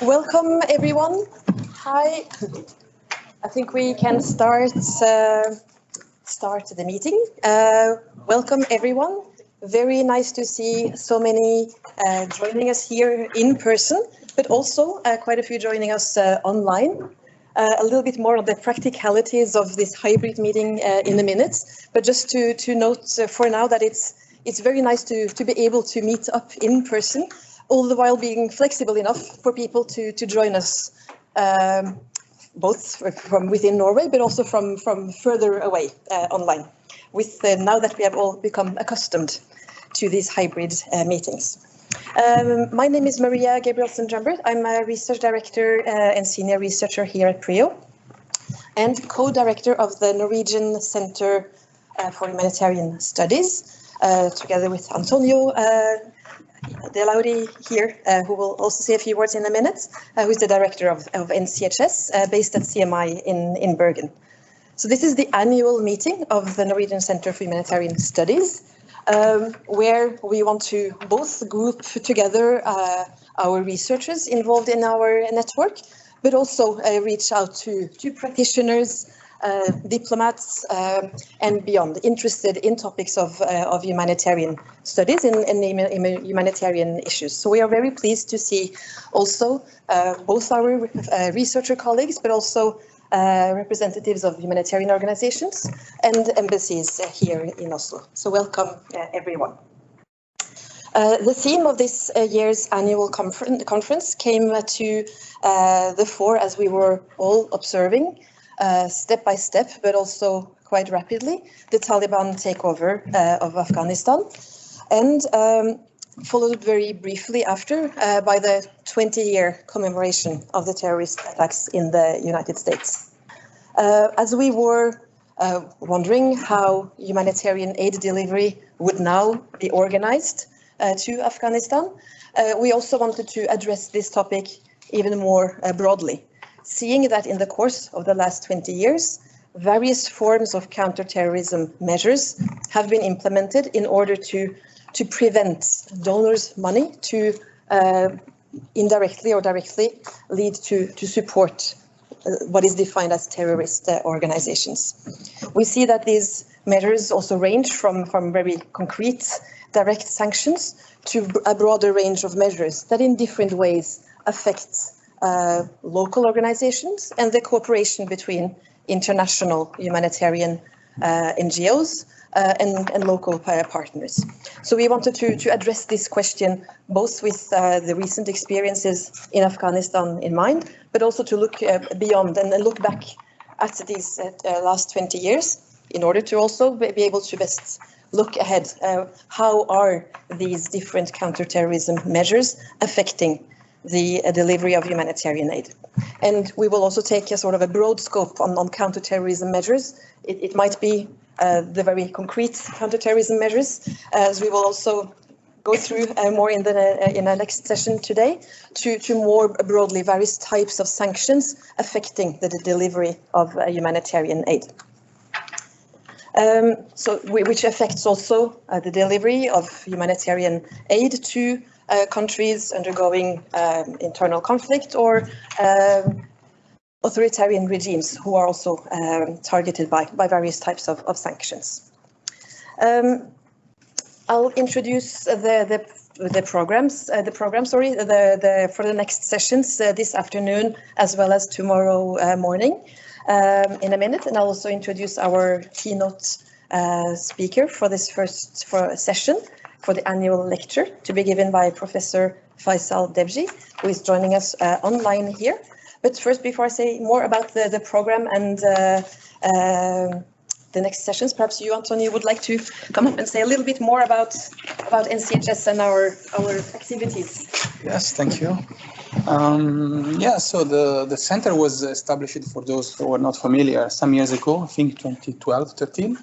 Welcome everyone. Hi. I think we can start the meeting. Welcome everyone. Very nice to see so many joining us here in person, but also quite a few joining us online. A little bit more on the practicalities of this hybrid meeting in a minute, but just to note for now that it's very nice to be able to meet up in person, all the while being flexible enough for people to join us, both from within Norway, but also from further away online, with now that we have all become accustomed to these hybrid meetings. My name is Maria Gabrielsen Jumbert. I'm a research director and senior researcher here at PRIO, and co-director of the Norwegian Center for Humanitarian Studies, together with Antonio De Lauri here, who will also say a few words in a minute, who's the director of NCHS, based at CMI in Bergen. So this is the annual meeting of the Norwegian Center for Humanitarian Studies, where we want to both group together our researchers involved in our network, but also reach out to practitioners, diplomats, and beyond, interested in topics of humanitarian studies and humanitarian issues. So we are very pleased to see also both our researcher colleagues, but also representatives of humanitarian organizations and embassies here in Oslo. So welcome everyone. The theme of this year's annual conference came to the fore as we were all observing, step by step, but also quite rapidly, the Taliban takeover of Afghanistan, and followed very briefly after by the 20-year commemoration of the terrorist attacks in the United States. As we were wondering how humanitarian aid delivery would now be organized to Afghanistan, we also wanted to address this topic even more broadly, seeing that in the course of the last 20 years, various forms of counterterrorism measures have been implemented in order to prevent donors' money to indirectly or directly lead to support what is defined as terrorist organizations. We see that these measures also range from very concrete direct sanctions to a broader range of measures that in different ways affect local organizations and the cooperation between international humanitarian NGOs and local partners. So we wanted to address this question both with the recent experiences in Afghanistan in mind, but also to look beyond and look back at these last 20 years in order to also be able to best look ahead. How are these different counterterrorism measures affecting the delivery of humanitarian aid? And we will also take a sort of a broad scope on counterterrorism measures. It might be the very concrete counterterrorism measures, as we will also go through more in the next session today, to more broadly various types of sanctions affecting the delivery of humanitarian aid. Which affects also the delivery of humanitarian aid to countries undergoing internal conflict or authoritarian regimes who are also targeted by various types of sanctions. I'll introduce the programs for the next sessions this afternoon as well as tomorrow morning in a minute, and I'll also introduce our keynote speaker for this first session for the annual lecture to be given by Professor Faisal Devji, who is joining us online here. But first, before I say more about the program and the next sessions, perhaps you, Antonio, would like to come up and say a little bit more about NCHS and our activities. Yes, thank you. So the center was established, for those who are not familiar, some years ago, I think 2012-13.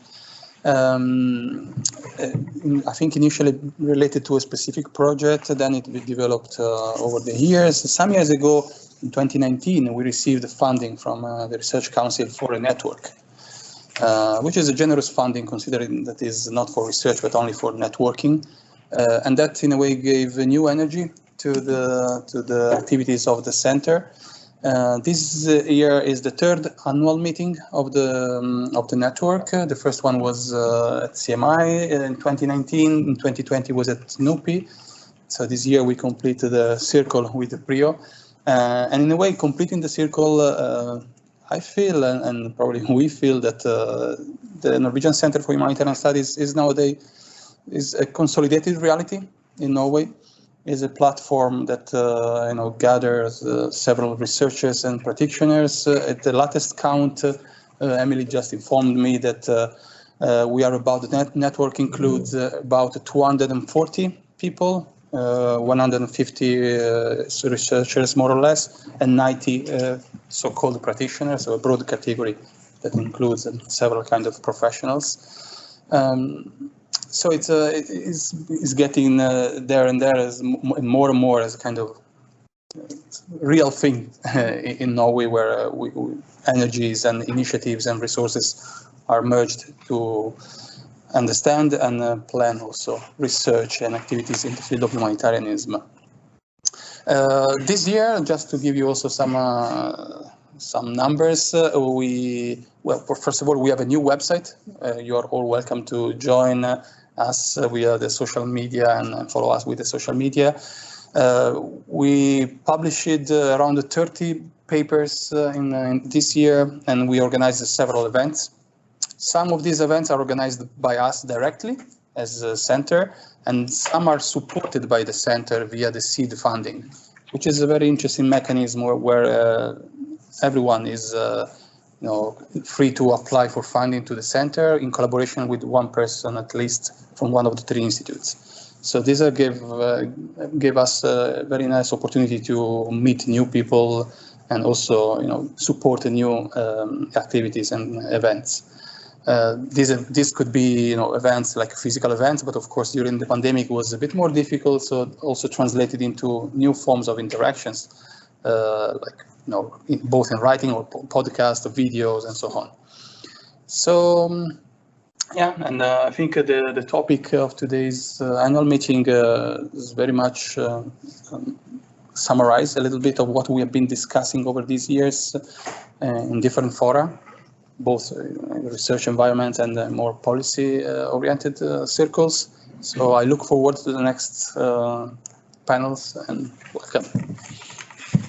I think initially related to a specific project, then it developed over the years. Some years ago, in 2019, we received funding from the Research Council for a network, which is a generous funding considering that is not for research, but only for networking. And that in a way gave a new energy to the activities of the center. This year is the third annual meeting of the network. The first one was at CMI in 2019. In 2020 was at NUPI. So this year we completed the circle with the PRIO. And in a way, completing the circle, I feel, and probably we feel, that the Norwegian Center for Humanitarian Studies is nowadays a consolidated reality in Norway. Is a platform that gathers several researchers and practitioners. At the latest count, Emily just informed me that we are about, the network includes about 240 people, 150 researchers more or less, and 90 so-called practitioners, so a broad category that includes several kinds of professionals. So it's getting there and there as more and more as a kind of real thing in Norway, where energies and initiatives and resources are merged to understand and plan also research and activities in the field of humanitarianism. This year, just to give you also some numbers, first of all, we have a new website. You are all welcome to join us via the social media and follow us with the social media. We published around 30 papers in this year, and we organized several events. Some of these events are organized by us directly as a center, and some are supported by the center via the seed funding, which is a very interesting mechanism where everyone is free to apply for funding to the center in collaboration with one person at least from one of the 3 institutes. So this gave us a very nice opportunity to meet new people and also support new activities and events. This could be events like physical events, but of course during the pandemic it was a bit more difficult, so also translated into new forms of interactions, both in writing or podcast or videos and so on. So yeah, and I think the topic of today's annual meeting is very much summarize a little bit of what we have been discussing over these years in different fora, both research environments and more policy-oriented circles. So I look forward to the next panels, and welcome.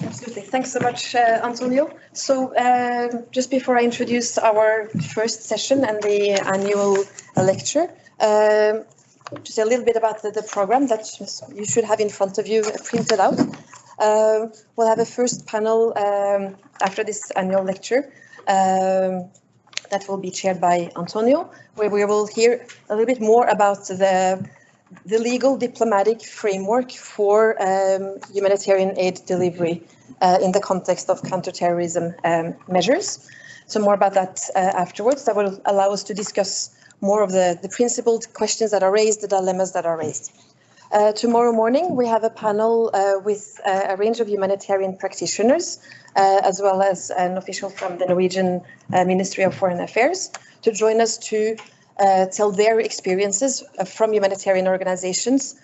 Absolutely. Thanks so much, Antonio. So just before I introduce our first session and the annual lecture, just a little bit about the program that you should have in front of you printed out. We'll have a first panel after this annual lecture that will be chaired by Antonio, where we will hear a little bit more about the legal diplomatic framework for humanitarian aid delivery in the context of counterterrorism measures. So more about that afterwards. That will allow us to discuss more of the principled questions that are raised, the dilemmas that are raised. Tomorrow morning, we have a panel with a range of humanitarian practitioners, as well as an official from the Norwegian Ministry of Foreign Affairs, to join us to tell their experiences from humanitarian organizations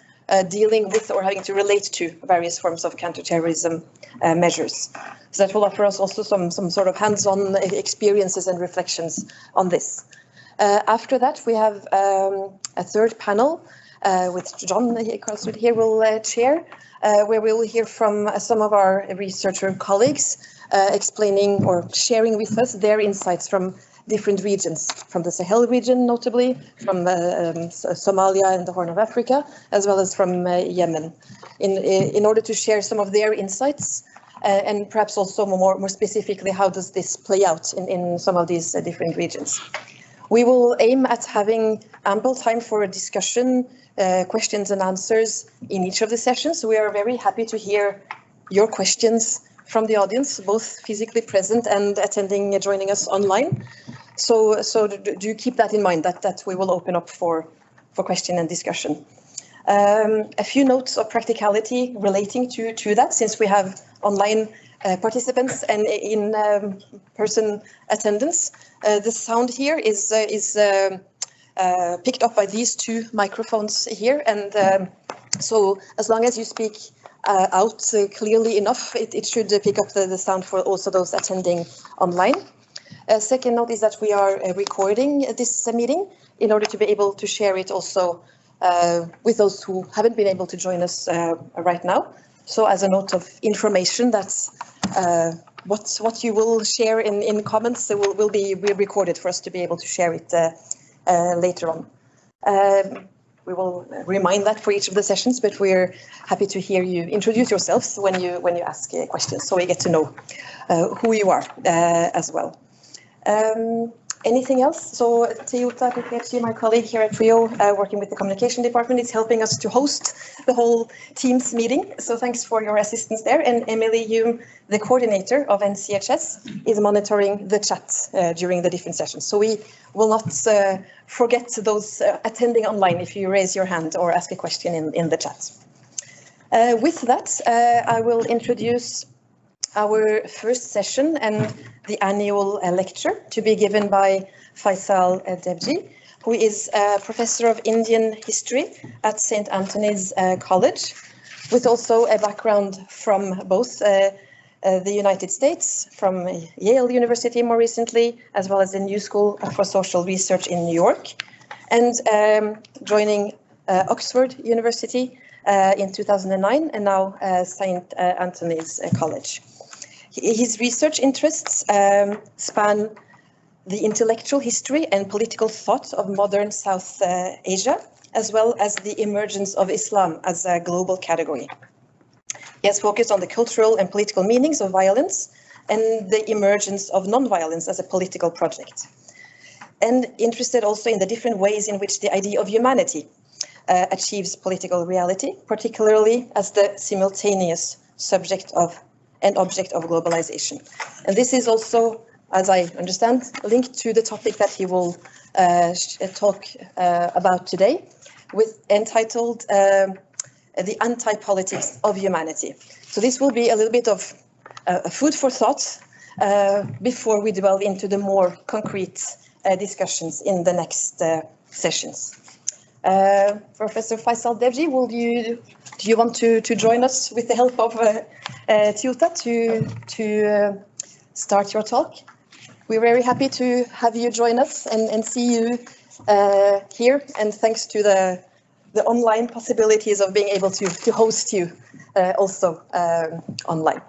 dealing with or having to relate to various forms of counterterrorism measures. So that will offer us also some sort of hands-on experiences and reflections on this. After that, we have a third panel with John Carlsrud here will chair, where we will hear from some of our researcher colleagues explaining or sharing with us their insights from different regions, from the Sahel region notably, from Somalia and the Horn of Africa, as well as from Yemen, in order to share some of their insights and perhaps also more specifically, how does this play out in some of these different regions. We will aim at having ample time for a discussion, questions and answers in each of the sessions. So we are very happy to hear your questions from the audience, both physically present and joining us online. So do keep that in mind, that we will open up for question and discussion. A few notes of practicality relating to that, since we have online participants and in-person attendance. The sound here is picked up by these 2 microphones here, and so as long as you speak out clearly enough. It should pick up the sound for also those attending online. Second note is that we are recording this meeting in order to be able to share it also with those who haven't been able to join us right now. So as a note of information, that's what you will share in comments will be recorded for us to be able to share it later on. We will remind that for each of the sessions, but we're happy to hear you introduce yourselves when you ask questions, so we get to know who you are as well. Anything else? So Teuta Kukiachi, my colleague here at PRIO, working with the communication department, is helping us to host the whole Teams meeting. So thanks for your assistance there. And Emily Hume, the coordinator of NCHS, is monitoring the chat during the different sessions. So we will not forget those attending online if you raise your hand or ask a question in the chat. With that, I will introduce our first session and the annual lecture to be given by Faisal Devji, who is a professor of Indian history at St. Anthony's College, with also a background from both the United States, from Yale University more recently, as well as the New School for Social Research in New York, and joining Oxford University in 2009, and now St. Anthony's College. His research interests span the intellectual history and political thought of modern South Asia, as well as the emergence of Islam as a global category. He has focused on the cultural and political meanings of violence and the emergence of non-violence as a political project, and interested also in the different ways in which the idea of humanity achieves political reality, particularly as the simultaneous subject of and object of globalization. And this is also, as I understand, linked to the topic that he will talk about today, entitled The Anti-Politics of Humanity. So this will be a little bit of food for thought before we delve into the more concrete discussions in the next sessions. Professor Faisal Devji, do you want to join us with the help of Teuta to start your talk? We're very happy to have you join us and see you here, and thanks to the online possibilities of being able to host you also online.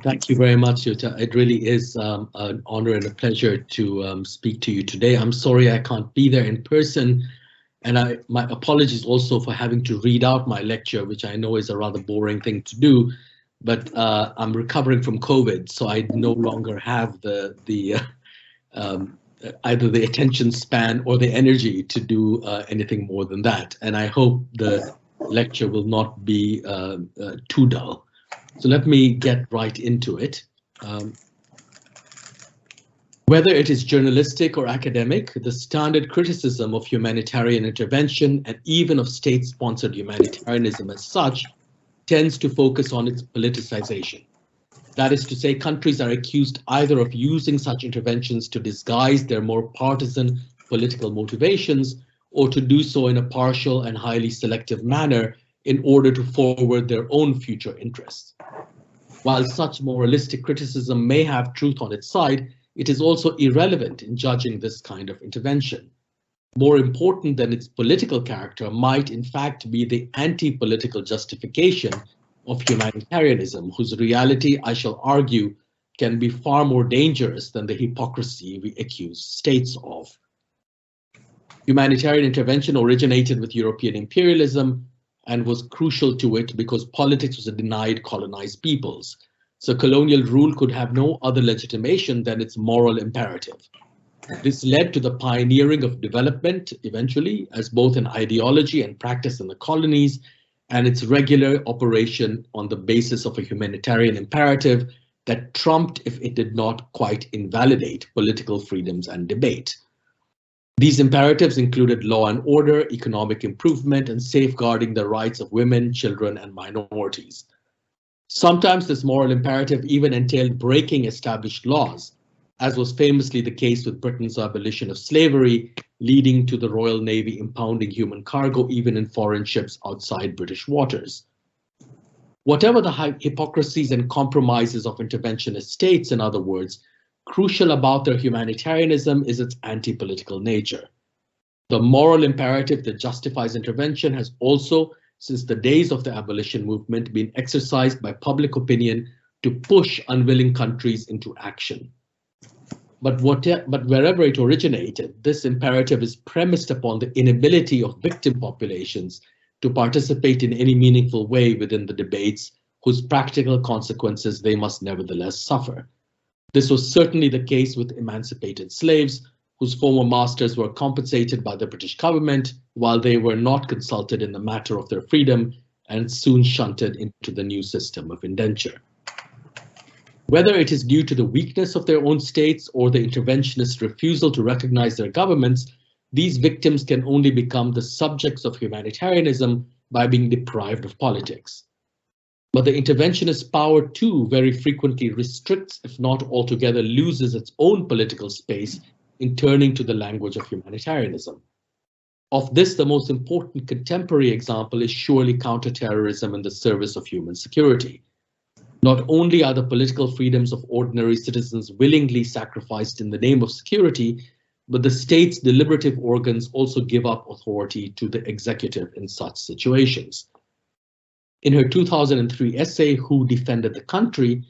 Thank you very much, Jutta. It really is an honor and a pleasure to speak to you today. I'm sorry I can't be there in person, and my apologies also for having to read out my lecture, which I know is a rather boring thing to do, but I'm recovering from COVID, so I no longer have either the attention span or the energy to do anything more than that. And I hope the lecture will not be too dull. So let me get right into it. Whether it is journalistic or academic, the standard criticism of humanitarian intervention and even of state-sponsored humanitarianism as such tends to focus on its politicization. That is to say, countries are accused either of using such interventions to disguise their more partisan political motivations, or to do so in a partial and highly selective manner in order to forward their own future interests. While such moralistic criticism may have truth on its side, it is also irrelevant in judging this kind of intervention. More important than its political character might in fact be the anti-political justification of humanitarianism, whose reality, I shall argue, can be far more dangerous than the hypocrisy we accuse states of. Humanitarian intervention originated with European imperialism and was crucial to it because politics was denied colonized peoples. So colonial rule could have no other legitimation than its moral imperative. This led to the pioneering of development eventually as both an ideology and practice in the colonies, and its regular operation on the basis of a humanitarian imperative that trumped, if it did not quite invalidate, political freedoms and debate. These imperatives included law and order, economic improvement, and safeguarding the rights of women, children, and minorities. Sometimes this moral imperative even entailed breaking established laws, as was famously the case with Britain's abolition of slavery, leading to the Royal Navy impounding human cargo even in foreign ships outside British waters. Whatever the hypocrisies and compromises of interventionist states, in other words, crucial about their humanitarianism is its anti-political nature. The moral imperative that justifies intervention has also, since the days of the abolition movement, been exercised by public opinion to push unwilling countries into action. But wherever it originated, this imperative is premised upon the inability of victim populations to participate in any meaningful way within the debates whose practical consequences they must nevertheless suffer. This was certainly the case with emancipated slaves, whose former masters were compensated by the British government while they were not consulted in the matter of their freedom and soon shunted into the new system of indenture. Whether it is due to the weakness of their own states or the interventionist refusal to recognize their governments, these victims can only become the subjects of humanitarianism by being deprived of politics. But the interventionist power too very frequently restricts, if not altogether loses, its own political space in turning to the language of humanitarianism. Of this, the most important contemporary example is surely counterterrorism in the service of human security. Not only are the political freedoms of ordinary citizens willingly sacrificed in the name of security, but the state's deliberative organs also give up authority to the executive in such situations. In her 2003 essay, Who Defended the Country?,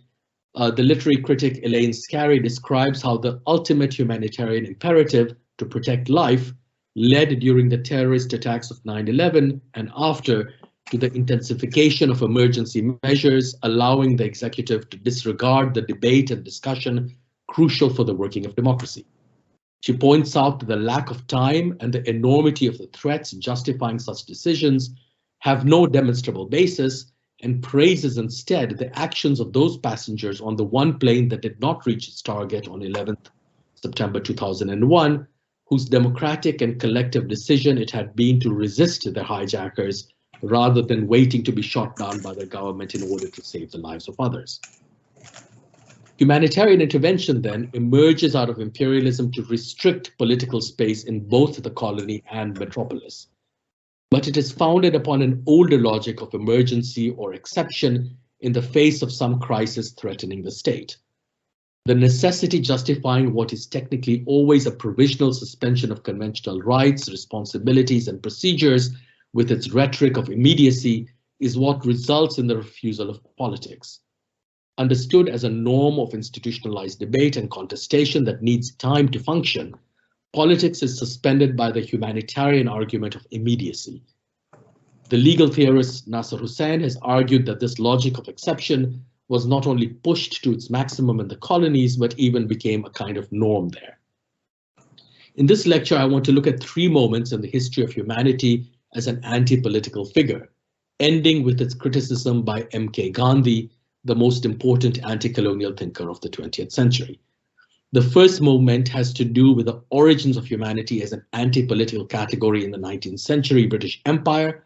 the literary critic Elaine Scarry describes how the ultimate humanitarian imperative to protect life led during the terrorist attacks of 9/11 and after to the intensification of emergency measures, allowing the executive to disregard the debate and discussion crucial for the working of democracy. She points out that the lack of time and the enormity of the threats justifying such decisions have no demonstrable basis, and praises instead the actions of those passengers on the one plane that did not reach its target on 11th September 2001, whose democratic and collective decision it had been to resist the hijackers rather than waiting to be shot down by the government in order to save the lives of others. Humanitarian intervention then emerges out of imperialism to restrict political space in both the colony and metropolis. But it is founded upon an older logic of emergency or exception in the face of some crisis threatening the state. The necessity justifying what is technically always a provisional suspension of conventional rights, responsibilities, and procedures with its rhetoric of immediacy is what results in the refusal of politics. Understood as a norm of institutionalized debate and contestation that needs time to function, politics is suspended by the humanitarian argument of immediacy. The legal theorist Nasser Hussain has argued that this logic of exception was not only pushed to its maximum in the colonies, but even became a kind of norm there. In this lecture, I want to look at three moments in the history of humanity as an anti-political figure, ending with its criticism by M.K. Gandhi, the most important anti-colonial thinker of the 20th century. The first moment has to do with the origins of humanity as an anti-political category in the 19th century British Empire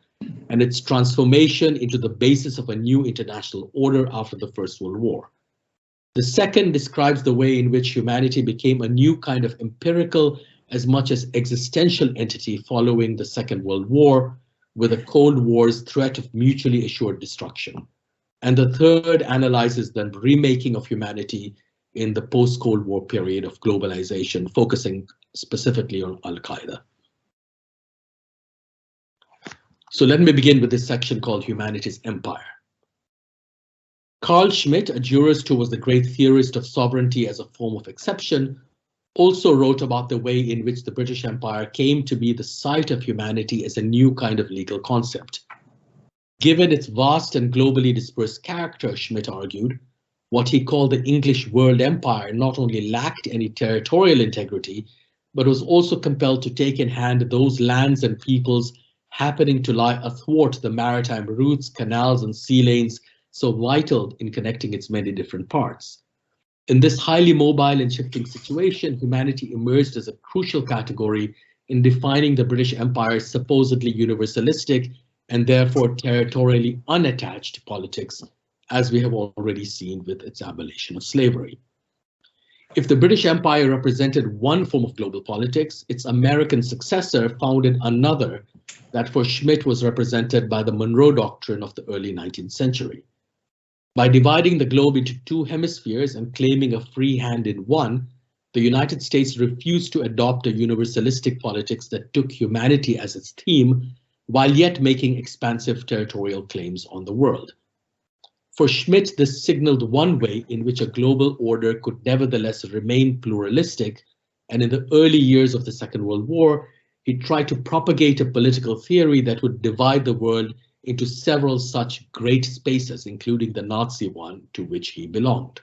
and its transformation into the basis of a new international order after the First World War. The second describes the way in which humanity became a new kind of empirical as much as existential entity following the Second World War, with the Cold War's threat of mutually assured destruction. And the third analyzes the remaking of humanity in the post-Cold War period of globalization, focusing specifically on Al-Qaeda. So let me begin with this section called Humanity's Empire. Carl Schmitt, a jurist who was the great theorist of sovereignty as a form of exception, also wrote about the way in which the British Empire came to be the site of humanity as a new kind of legal concept. Given its vast and globally dispersed character, Schmitt argued, what he called the English World Empire not only lacked any territorial integrity, but was also compelled to take in hand those lands and peoples happening to lie athwart the maritime routes, canals, and sea lanes so vital in connecting its many different parts. In this highly mobile and shifting situation, humanity emerged as a crucial category in defining the British Empire's supposedly universalistic and therefore territorially unattached politics, as we have already seen with its abolition of slavery. If the British Empire represented one form of global politics, its American successor founded another that for Schmitt was represented by the Monroe Doctrine of the early 19th century. By dividing the globe into two hemispheres and claiming a free hand in one, the United States refused to adopt a universalistic politics that took humanity as its theme, while yet making expansive territorial claims on the world. For Schmitt, this signaled one way in which a global order could nevertheless remain pluralistic, and in the early years of the Second World War, he tried to propagate a political theory that would divide the world into several such great spaces, including the Nazi one to which he belonged.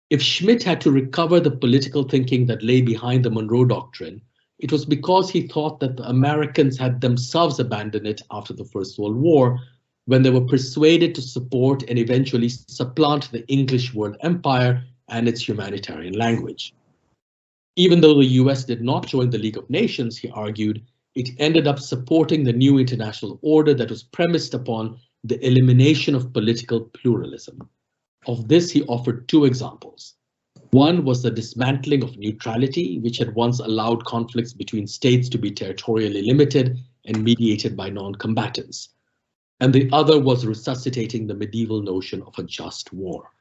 If Schmitt had to recover the political thinking that lay behind the Monroe Doctrine, it was because he thought that the Americans had themselves abandoned it after the First World War, when they were persuaded to support and eventually supplant the English world empire and its humanitarian language. Even though the US did not join the League of Nations, he argued, it ended up supporting the new international order that was premised upon the elimination of political pluralism. Of this, he offered two examples. One was the dismantling of neutrality, which had once allowed conflicts between states to be territorially limited and mediated by non-combatants. And the other was resuscitating the medieval notion of a just war.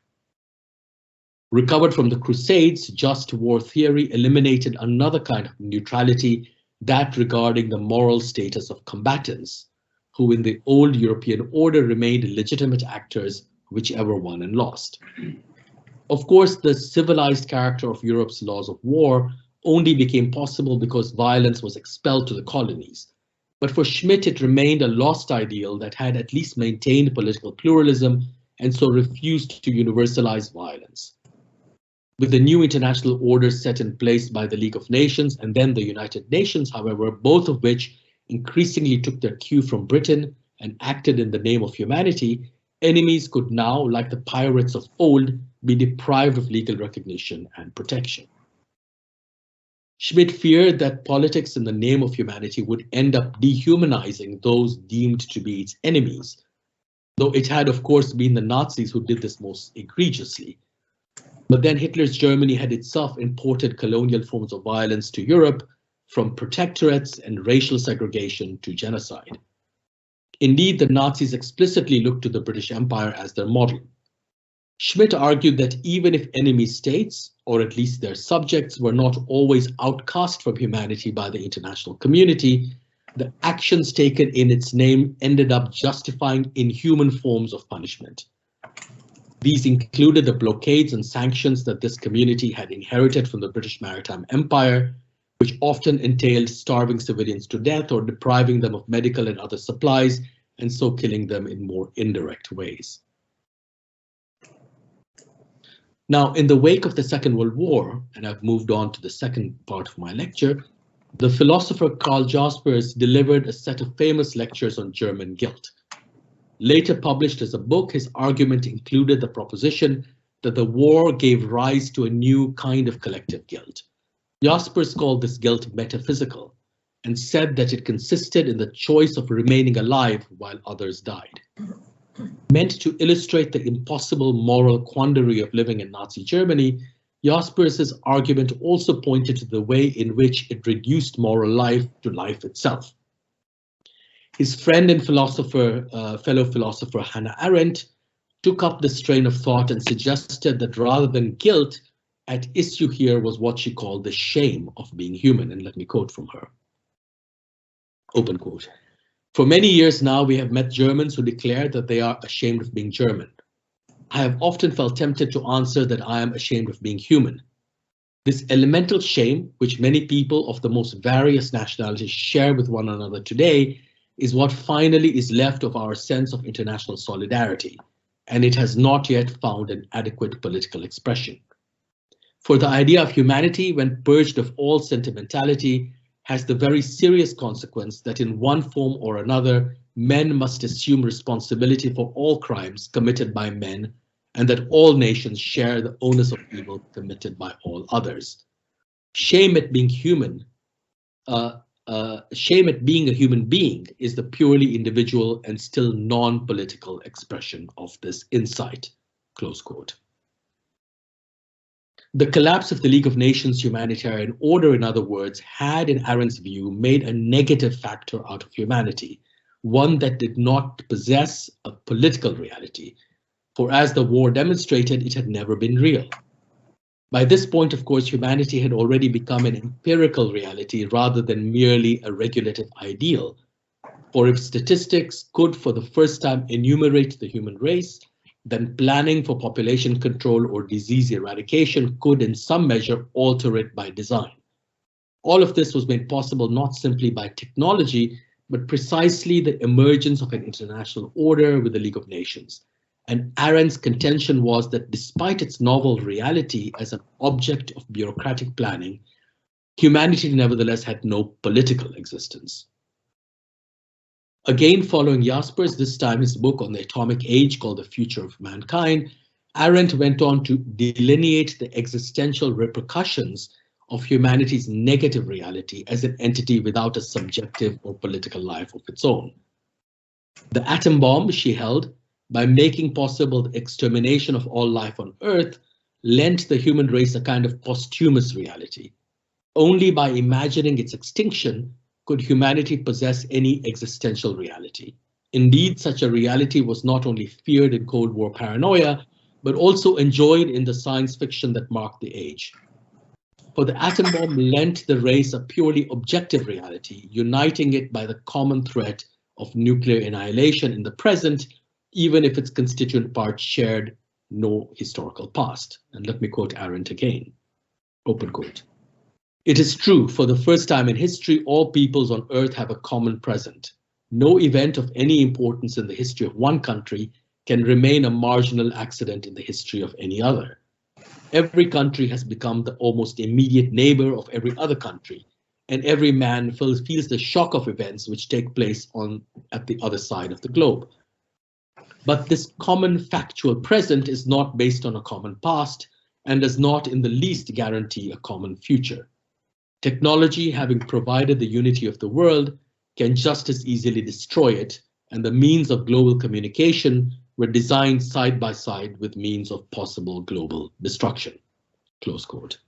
Recovered from the Crusades, just war theory eliminated another kind of neutrality, that regarding the moral status of combatants, who in the old European order remained legitimate actors, whichever won and lost. Of course, the civilized character of Europe's laws of war only became possible because violence was expelled to the colonies. But for Schmitt, it remained a lost ideal that had at least maintained political pluralism and so refused to universalize violence. With the new international order set in place by the League of Nations and then the United Nations, however, both of which increasingly took their cue from Britain and acted in the name of humanity, enemies could now, like the pirates of old, be deprived of legal recognition and protection. Schmitt feared that politics in the name of humanity would end up dehumanizing those deemed to be its enemies, though it had, of course, been the Nazis who did this most egregiously. But then Hitler's Germany had itself imported colonial forms of violence to Europe, from protectorates and racial segregation to genocide. Indeed, the Nazis explicitly looked to the British Empire as their model. Schmitt argued that even if enemy states, or at least their subjects, were not always outcast from humanity by the international community, the actions taken in its name ended up justifying inhuman forms of punishment. These included the blockades and sanctions that this community had inherited from the British Maritime Empire, which often entailed starving civilians to death or depriving them of medical and other supplies, and so killing them in more indirect ways. Now, in the wake of the Second World War, and I've moved on to the second part of my lecture, the philosopher Karl Jaspers delivered a set of famous lectures on German guilt. Later published as a book, his argument included the proposition that the war gave rise to a new kind of collective guilt. Jaspers called this guilt metaphysical and said that it consisted in the choice of remaining alive while others died. Meant to illustrate the impossible moral quandary of living in Nazi Germany, Jaspers' argument also pointed to the way in which it reduced moral life to life itself. His friend and fellow philosopher Hannah Arendt took up this train of thought and suggested that rather than guilt, at issue here was what she called the shame of being human. And let me quote from her. Open quote. For many years now, we have met Germans who declare that they are ashamed of being German. I have often felt tempted to answer that I am ashamed of being human. This elemental shame, which many people of the most various nationalities share with one another today, is what finally is left of our sense of international solidarity, and it has not yet found an adequate political expression. For the idea of humanity, when purged of all sentimentality, has the very serious consequence that in one form or another, men must assume responsibility for all crimes committed by men, and that all nations share the onus of evil committed by all others. Shame at being human, shame at being a human being is the purely individual and still non-political expression of this insight, close quote. The collapse of the League of Nations humanitarian order, in other words, had, in Arendt's view, made a negative factor out of humanity, one that did not possess a political reality, for as the war demonstrated, it had never been real. By this point, of course, humanity had already become an empirical reality rather than merely a regulative ideal. For if statistics could for the first time enumerate the human race, then planning for population control or disease eradication could in some measure alter it by design. All of this was made possible not simply by technology, but precisely the emergence of an international order with the League of Nations. And Arendt's contention was that despite its novel reality as an object of bureaucratic planning, humanity nevertheless had no political existence. Again, following Jaspers, this time his book on the atomic age called The Future of Mankind, Arendt went on to delineate the existential repercussions of humanity's negative reality as an entity without a subjective or political life of its own. The atom bomb, she held, by making possible the extermination of all life on Earth, lent the human race a kind of posthumous reality. Only by imagining its extinction could humanity possess any existential reality. Indeed, such a reality was not only feared in Cold War paranoia, but also enjoyed in the science fiction that marked the age. For the atom bomb lent the race a purely objective reality, uniting it by the common threat of nuclear annihilation in the present, even if its constituent parts shared no historical past. And let me quote Arendt again, open quote. It is true, for the first time in history, all peoples on Earth have a common present. No event of any importance in the history of one country can remain a marginal accident in the history of any other. Every country has become the almost immediate neighbor of every other country, and every man feels the shock of events which take place at the other side of the globe. But this common factual present is not based on a common past and does not in the least guarantee a common future. Technology, having provided the unity of the world, can just as easily destroy it, and the means of global communication were designed side by side with means of possible global destruction. Close quote.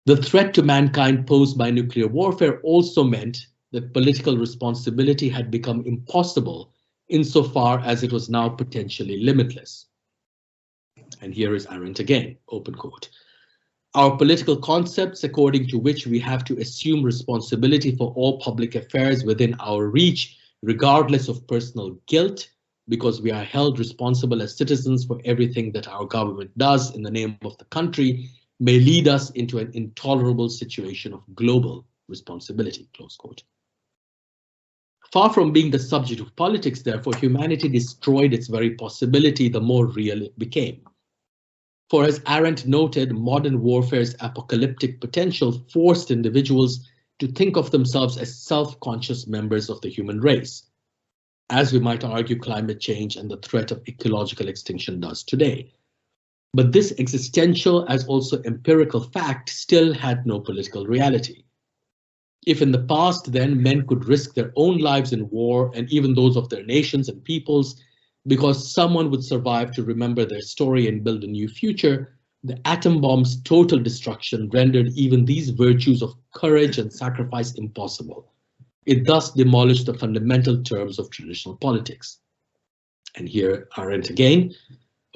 The threat to mankind posed by nuclear warfare also meant that political responsibility had become impossible insofar as it was now potentially limitless. And here is Arendt again, open quote. Our political concepts, according to which we have to assume responsibility for all public affairs within our reach, regardless of personal guilt, because we are held responsible as citizens for everything that our government does in the name of the country, may lead us into an intolerable situation of global responsibility, close quote. Far from being the subject of politics, therefore, humanity destroyed its very possibility the more real it became. For as Arendt noted, modern warfare's apocalyptic potential forced individuals to think of themselves as self-conscious members of the human race, as we might argue climate change and the threat of ecological extinction does today. But this existential as also empirical fact still had no political reality. If in the past then men could risk their own lives in war and even those of their nations and peoples because someone would survive to remember their story and build a new future, the atom bomb's total destruction rendered even these virtues of courage and sacrifice impossible. It thus demolished the fundamental terms of traditional politics. And here Arendt again,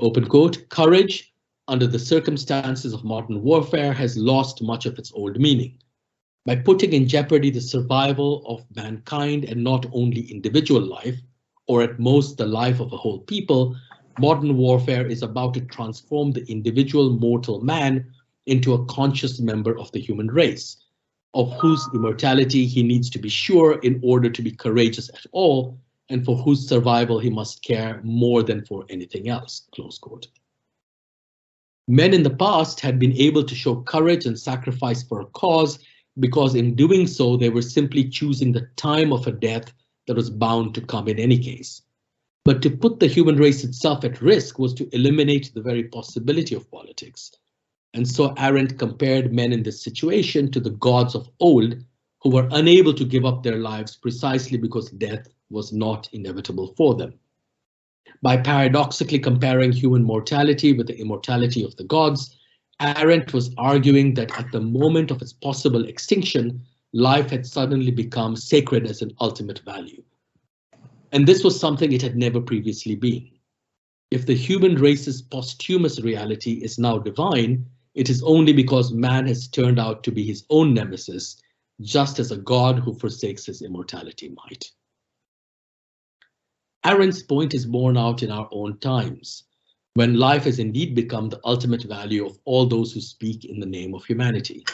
open quote, courage under the circumstances of modern warfare has lost much of its old meaning. By putting in jeopardy the survival of mankind and not only individual life, or at most the life of a whole people, modern warfare is about to transform the individual mortal man into a conscious member of the human race, of whose immortality he needs to be sure in order to be courageous at all, and for whose survival he must care more than for anything else, close quote. Men in the past had been able to show courage and sacrifice for a cause because in doing so, they were simply choosing the time of a death that was bound to come in any case. But to put the human race itself at risk was to eliminate the very possibility of politics. And so Arendt compared men in this situation to the gods of old who were unable to give up their lives precisely because death was not inevitable for them. By paradoxically comparing human mortality with the immortality of the gods, Arendt was arguing that at the moment of its possible extinction, life had suddenly become sacred as an ultimate value. And this was something it had never previously been. If the human race's posthumous reality is now divine, it is only because man has turned out to be his own nemesis, just as a god who forsakes his immortality might. Arendt's point is borne out in our own times, when life has indeed become the ultimate value of all those who speak in the name of humanity.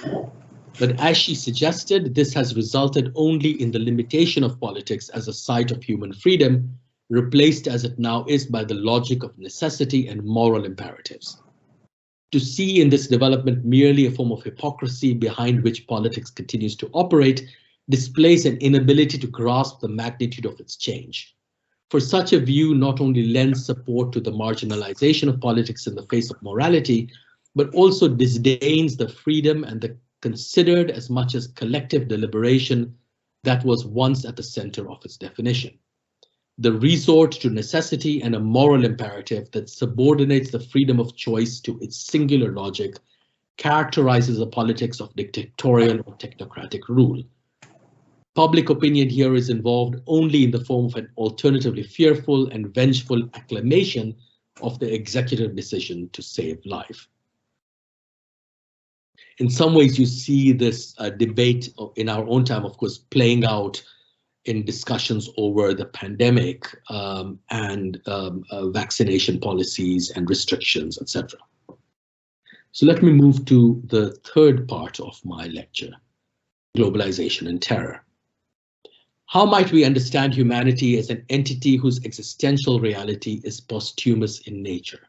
But as she suggested, this has resulted only in the limitation of politics as a site of human freedom, replaced as it now is by the logic of necessity and moral imperatives. To see in this development merely a form of hypocrisy behind which politics continues to operate displays an inability to grasp the magnitude of its change. For such a view not only lends support to the marginalization of politics in the face of morality, but also disdains the freedom and the considered as much as collective deliberation that was once at the center of its definition. The resort to necessity and a moral imperative that subordinates the freedom of choice to its singular logic characterizes the politics of dictatorial or technocratic rule. Public opinion here is involved only in the form of an alternatively fearful and vengeful acclamation of the executive decision to save life. In some ways, you see this debate in our own time, of course, playing out in discussions over the pandemic and vaccination policies and restrictions, etc. So let me move to the third part of my lecture, globalization and terror. How might we understand humanity as an entity whose existential reality is posthumous in nature?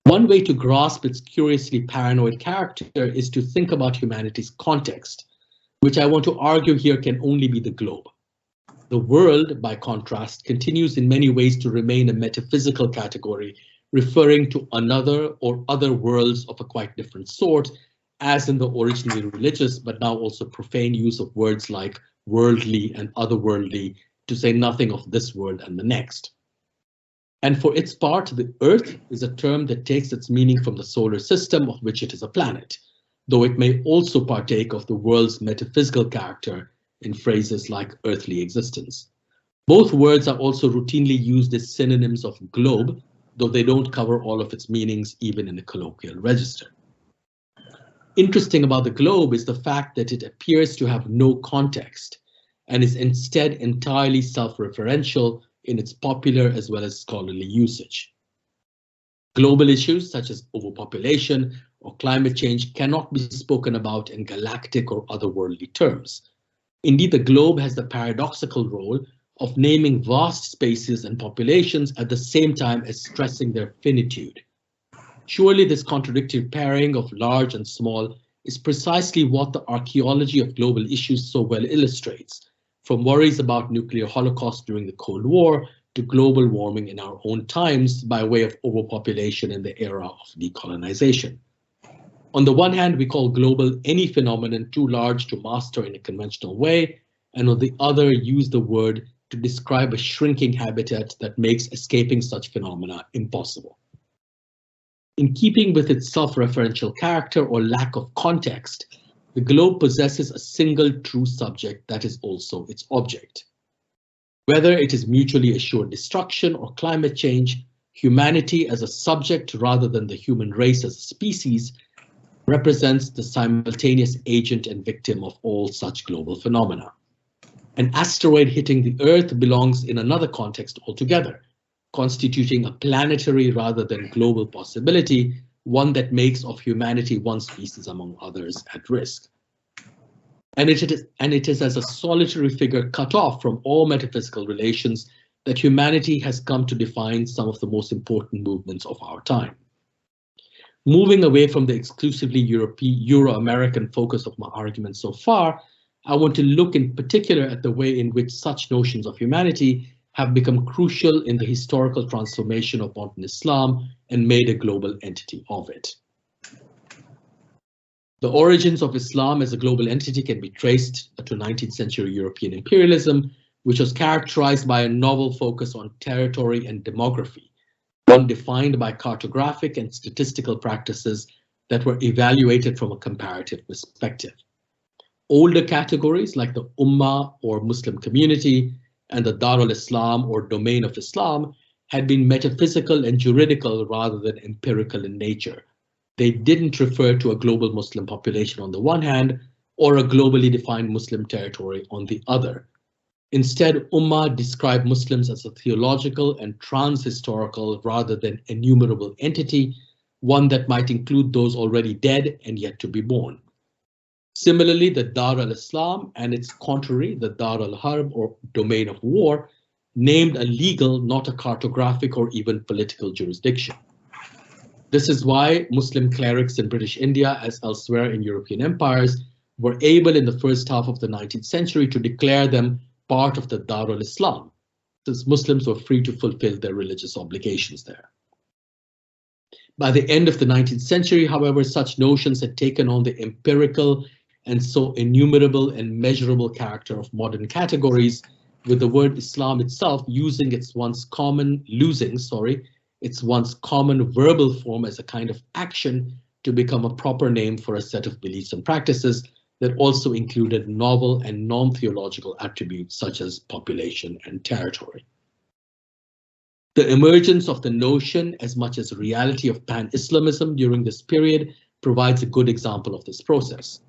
One way to grasp its curiously paranoid character is to think about humanity's context, which I want to argue here can only be the globe. The world, by contrast, continues in many ways to remain a metaphysical category, referring to another or other worlds of a quite different sort, as in the originally religious but now also profane use of words like worldly and otherworldly, to say nothing of this world and the next. And for its part, the Earth is a term that takes its meaning from the solar system of which it is a planet, though it may also partake of the world's metaphysical character in phrases like earthly existence. Both words are also routinely used as synonyms of globe, though they don't cover all of its meanings even in a colloquial register. Interesting about the globe is the fact that it appears to have no context and is instead entirely self-referential in its popular as well as scholarly usage. Global issues such as overpopulation or climate change cannot be spoken about in galactic or otherworldly terms. Indeed, the globe has the paradoxical role of naming vast spaces and populations at the same time as stressing their finitude. Surely this contradictory pairing of large and small is precisely what the archaeology of global issues so well illustrates, from worries about nuclear holocaust during the Cold War to global warming in our own times by way of overpopulation in the era of decolonization. On the one hand, we call global any phenomenon too large to master in a conventional way, and on the other, use the word to describe a shrinking habitat that makes escaping such phenomena impossible. In keeping with its self-referential character or lack of context, the globe possesses a single true subject that is also its object. Whether it is mutually assured destruction or climate change, humanity as a subject rather than the human race as a species represents the simultaneous agent and victim of all such global phenomena. An asteroid hitting the Earth belongs in another context altogether, constituting a planetary rather than global possibility, one that makes of humanity one species among others at risk. And it is as a solitary figure cut off from all metaphysical relations that humanity has come to define some of the most important movements of our time. Moving away from the exclusively Euro-American focus of my argument so far, I want to look in particular at the way in which such notions of humanity have become crucial in the historical transformation of modern Islam and made a global entity of it. The origins of Islam as a global entity can be traced to 19th century European imperialism, which was characterized by a novel focus on territory and demography, one defined by cartographic and statistical practices that were evaluated from a comparative perspective. Older categories like the Ummah or Muslim community and the Dar al-Islam or domain of Islam had been metaphysical and juridical rather than empirical in nature. They didn't refer to a global Muslim population on the one hand or a globally defined Muslim territory on the other. Instead, Ummah described Muslims as a theological and trans-historical rather than enumerable entity, one that might include those already dead and yet to be born. Similarly, the Dar al-Islam and its contrary, the Dar al-Harb or domain of war, named a legal, not a cartographic or even political jurisdiction. This is why Muslim clerics in British India, as elsewhere in European empires, were able in the first half of the 19th century to declare them part of the Dar al-Islam, since Muslims were free to fulfill their religious obligations there. By the end of the 19th century, however, such notions had taken on the empirical and so innumerable and measurable character of modern categories, with the word Islam itself losing its once common verbal form as a kind of action to become a proper name for a set of beliefs and practices that also included novel and non-theological attributes such as population and territory. The emergence of the notion as much as reality of pan-Islamism during this period provides a good example of this process.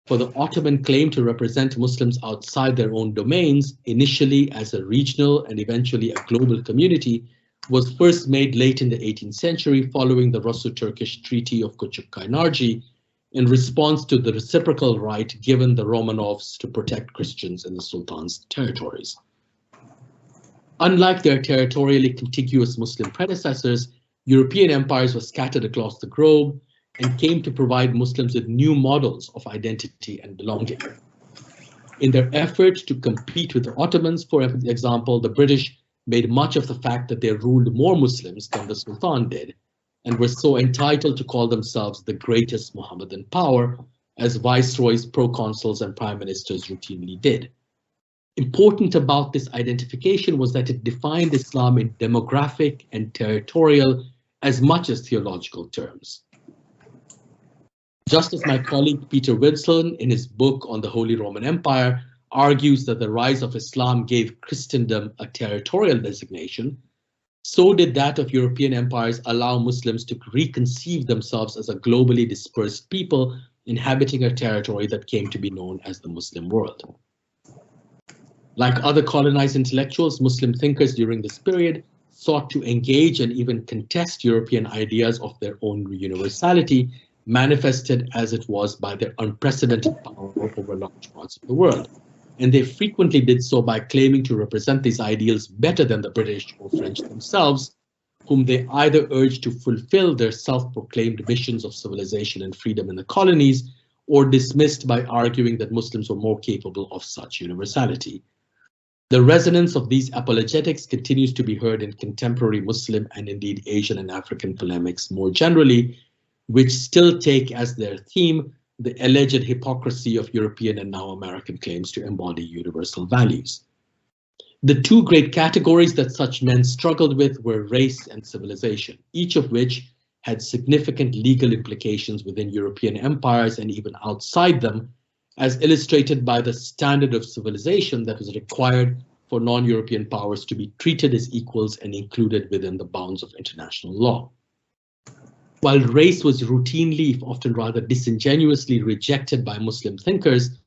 For the Ottoman claim to represent Muslims outside their own domains, initially as a regional and eventually a global community, was first made late in the 18th century following the Russo-Turkish Treaty of Küçükkaynarca in response to the reciprocal right given the Romanovs to protect Christians in the Sultan's territories. Unlike their territorially contiguous Muslim predecessors, European empires were scattered across the globe and came to provide Muslims with new models of identity and belonging. In their effort to compete with the Ottomans, for example, the British made much of the fact that they ruled more Muslims than the Sultan did, and were so entitled to call themselves the greatest Mohammedan power, as viceroys, proconsuls, and prime ministers routinely did. Important about this identification was that it defined Islam in demographic and territorial as much as theological terms. Just as my colleague Peter Wilson, in his book on the Holy Roman Empire, argues that the rise of Islam gave Christendom a territorial designation, so did that of European empires allow Muslims to reconceive themselves as a globally dispersed people inhabiting a territory that came to be known as the Muslim world. Like other colonized intellectuals, Muslim thinkers during this period sought to engage and even contest European ideas of their own universality, manifested as it was by their unprecedented power over large parts of the world. And they frequently did so by claiming to represent these ideals better than the British or French themselves, whom they either urged to fulfill their self-proclaimed missions of civilization and freedom in the colonies, or dismissed by arguing that Muslims were more capable of such universality. The resonance of these apologetics continues to be heard in contemporary Muslim and indeed Asian and African polemics more generally, which still take as their theme the alleged hypocrisy of European and now American claims to embody universal values. The two great categories that such men struggled with were race and civilization, each of which had significant legal implications within European empires and even outside them, as illustrated by the standard of civilization that was required for non-European powers to be treated as equals and included within the bounds of international law. While race was routinely, if often rather disingenuously, rejected by Muslim thinkers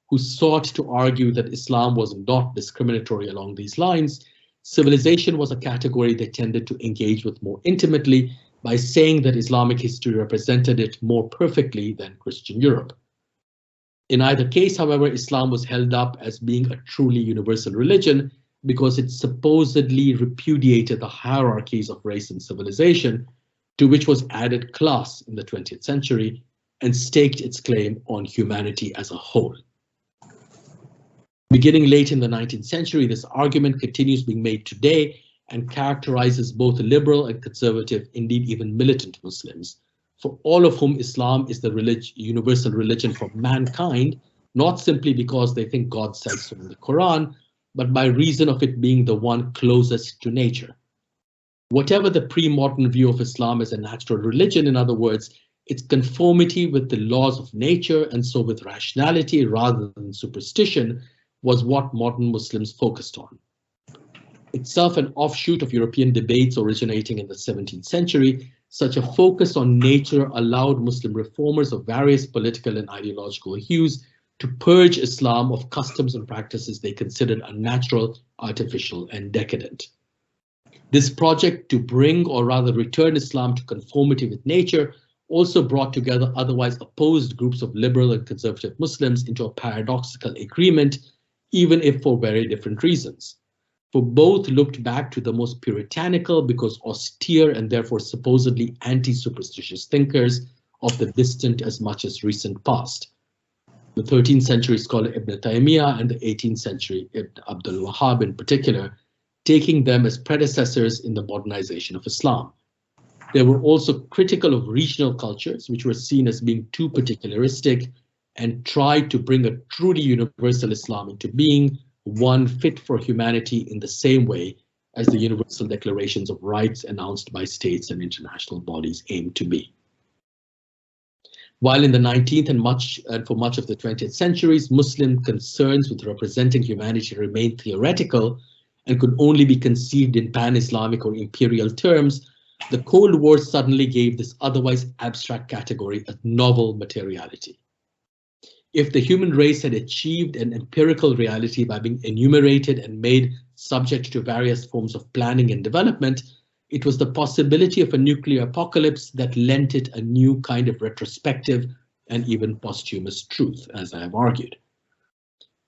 who sought to argue that Islam was not discriminatory along these lines, civilization was a category they tended to engage with more intimately by saying that Islamic history represented it more perfectly than Christian Europe. In either case, however, Islam was held up as being a truly universal religion because it supposedly repudiated the hierarchies of race and civilization, to which was added class in the 20th century, and staked its claim on humanity as a whole. Beginning late in the 19th century, this argument continues being made today and characterizes both liberal and conservative, indeed even militant Muslims, for all of whom Islam is the universal religion for mankind, not simply because they think God says so in the Quran, but by reason of it being the one closest to nature. Whatever the pre-modern view of Islam as a natural religion, in other words, its conformity with the laws of nature, and so with rationality rather than superstition, was what modern Muslims focused on. Itself an offshoot of European debates originating in the 17th century, such a focus on nature allowed Muslim reformers of various political and ideological hues to purge Islam of customs and practices they considered unnatural, artificial, and decadent. This project to bring, or rather return, Islam to conformity with nature also brought together otherwise opposed groups of liberal and conservative Muslims into a paradoxical agreement, even if for very different reasons. For both looked back to the most puritanical, because austere and therefore supposedly anti-superstitious thinkers of the distant as much as recent past. The 13th century scholar Ibn Taymiyyah and the 18th century Ibn Abdul Wahhab in particular, taking them as predecessors in the modernization of Islam. They were also critical of regional cultures, which were seen as being too particularistic, and tried to bring a truly universal Islam into being, one fit for humanity in the same way as the universal declarations of rights announced by states and international bodies aim to be. While in the 19th and for much of the 20th centuries, Muslim concerns with representing humanity remained theoretical and could only be conceived in pan-Islamic or imperial terms, the Cold War suddenly gave this otherwise abstract category a novel materiality. If the human race had achieved an empirical reality by being enumerated and made subject to various forms of planning and development, it was the possibility of a nuclear apocalypse that lent it a new kind of retrospective and even posthumous truth, as I have argued.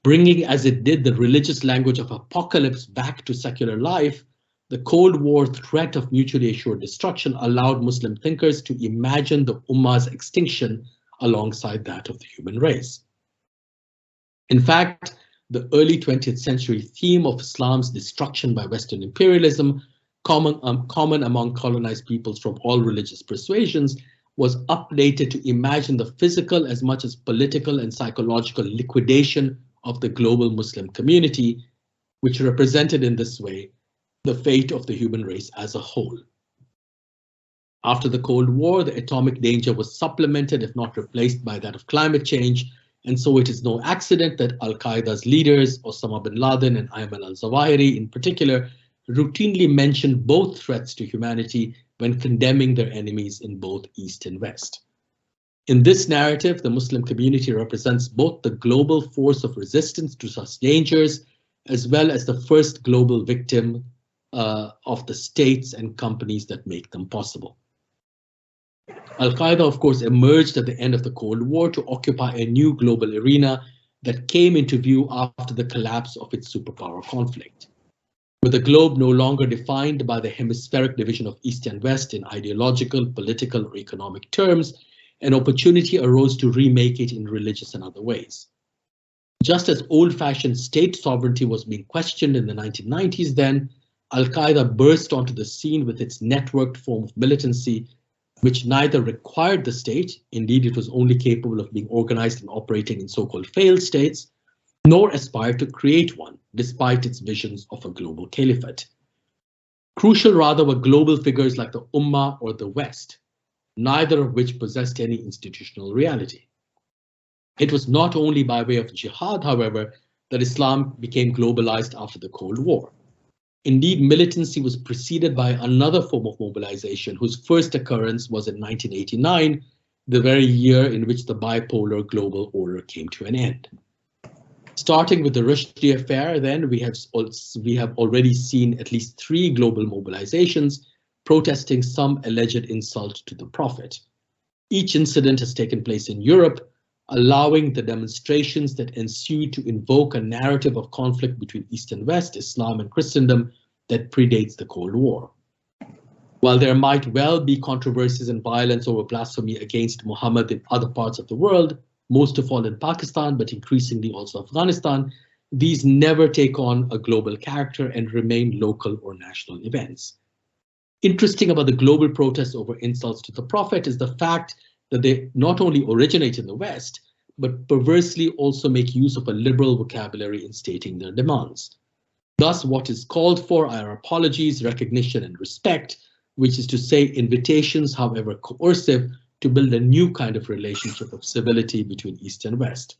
Bringing as it did the religious language of apocalypse back to secular life, the Cold War threat of mutually assured destruction allowed Muslim thinkers to imagine the Ummah's extinction alongside that of the human race. In fact, the early 20th century theme of Islam's destruction by Western imperialism, common among colonized peoples from all religious persuasions, was updated to imagine the physical as much as political and psychological liquidation of the global Muslim community, which represented in this way the fate of the human race as a whole. After the Cold War, the atomic danger was supplemented, if not replaced, by that of climate change, and so it is no accident that Al-Qaeda's leaders, Osama bin Laden and Ayman al-Zawahiri in particular, routinely mentioned both threats to humanity when condemning their enemies in both East and West. In this narrative, the Muslim community represents both the global force of resistance to such dangers, as well as the first global victim of the states and companies that make them possible. Al-Qaeda, of course, emerged at the end of the Cold War to occupy a new global arena that came into view after the collapse of its superpower conflict. With the globe no longer defined by the hemispheric division of East and West in ideological, political, or economic terms, an opportunity arose to remake it in religious and other ways. Just as old-fashioned state sovereignty was being questioned in the 1990s then, Al-Qaeda burst onto the scene with its networked form of militancy, which neither required the state, indeed it was only capable of being organized and operating in so-called failed states, nor aspired to create one, despite its visions of a global caliphate. Crucial rather were global figures like the Ummah or the West, neither of which possessed any institutional reality. It was not only by way of jihad, however, that Islam became globalized after the Cold War. Indeed, militancy was preceded by another form of mobilization whose first occurrence was in 1989, the very year in which the bipolar global order came to an end. Starting with the Rushdie affair, then, we have already seen at least 3 global mobilizations protesting some alleged insult to the Prophet. Each incident has taken place in Europe, allowing the demonstrations that ensued to invoke a narrative of conflict between East and West, Islam and Christendom that predates the Cold War. While there might well be controversies and violence over blasphemy against Muhammad in other parts of the world, most of all in Pakistan, but increasingly also Afghanistan, these never take on a global character and remain local or national events. Interesting about the global protests over insults to the Prophet is the fact that they not only originate in the West, but perversely also make use of a liberal vocabulary in stating their demands. Thus, what is called for are apologies, recognition, and respect, which is to say invitations, however coercive, to build a new kind of relationship of civility between East and West.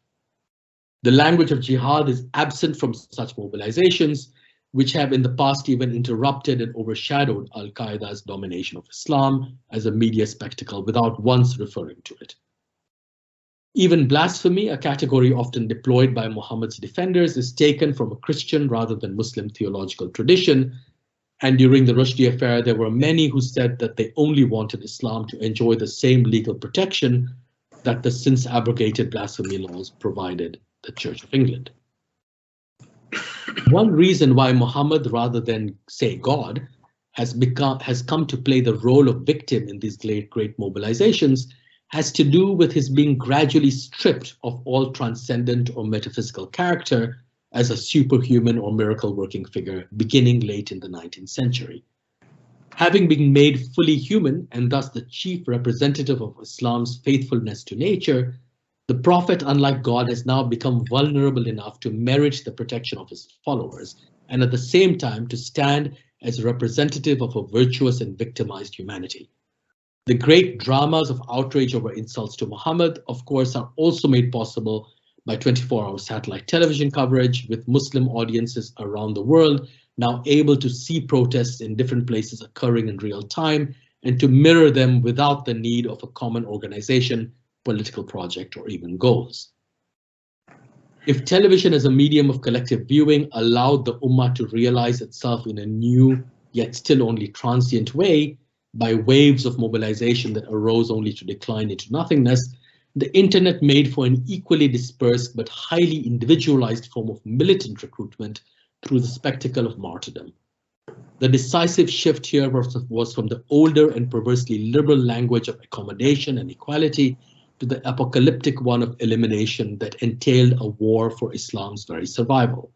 The language of jihad is absent from such mobilizations, which have in the past even interrupted and overshadowed Al-Qaeda's domination of Islam as a media spectacle without once referring to it. Even blasphemy, a category often deployed by Muhammad's defenders, is taken from a Christian rather than Muslim theological tradition. And during the Rushdie affair, there were many who said that they only wanted Islam to enjoy the same legal protection that the since abrogated blasphemy laws provided the Church of England. One reason why Muhammad, rather than say God, has come to play the role of victim in these great mobilizations has to do with his being gradually stripped of all transcendent or metaphysical character as a superhuman or miracle working figure beginning late in the 19th century. Having been made fully human and thus the chief representative of Islam's faithfulness to nature, the Prophet, unlike God, has now become vulnerable enough to merit the protection of his followers and at the same time to stand as representative of a virtuous and victimized humanity. The great dramas of outrage over insults to Muhammad, of course, are also made possible by 24-hour satellite television coverage, with Muslim audiences around the world now able to see protests in different places occurring in real time and to mirror them without the need of a common organization, political project, or even goals. If television as a medium of collective viewing allowed the Ummah to realize itself in a new, yet still only transient way, by waves of mobilization that arose only to decline into nothingness, the internet made for an equally dispersed but highly individualized form of militant recruitment through the spectacle of martyrdom. The decisive shift here was from the older and perversely liberal language of accommodation and equality to the apocalyptic one of elimination that entailed a war for Islam's very survival.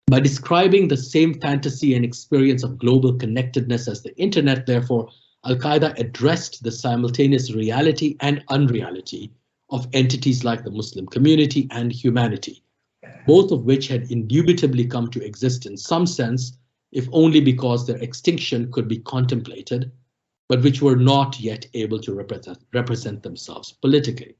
By describing the same fantasy and experience of global connectedness as the internet, therefore, Al-Qaeda addressed the simultaneous reality and unreality of entities like the Muslim community and humanity, both of which had indubitably come to exist in some sense, if only because their extinction could be contemplated, but which were not yet able to represent themselves politically.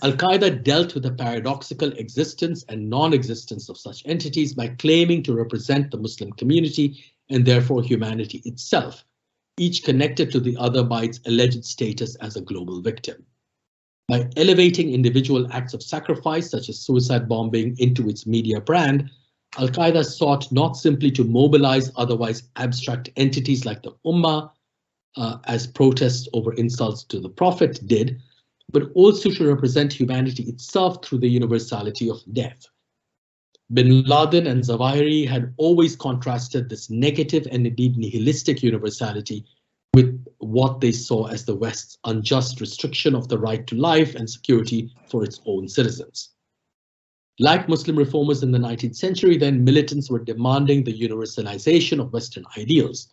Al-Qaeda dealt with the paradoxical existence and non-existence of such entities by claiming to represent the Muslim community and therefore humanity itself, each connected to the other by its alleged status as a global victim. By elevating individual acts of sacrifice, such as suicide bombing, into its media brand, Al-Qaeda sought not simply to mobilize otherwise abstract entities like the Ummah, as protests over insults to the Prophet did, but also to represent humanity itself through the universality of death. Bin Laden and Zawahiri had always contrasted this negative and indeed nihilistic universality with what they saw as the West's unjust restriction of the right to life and security for its own citizens. Like Muslim reformers in the 19th century, then militants were demanding the universalization of Western ideals,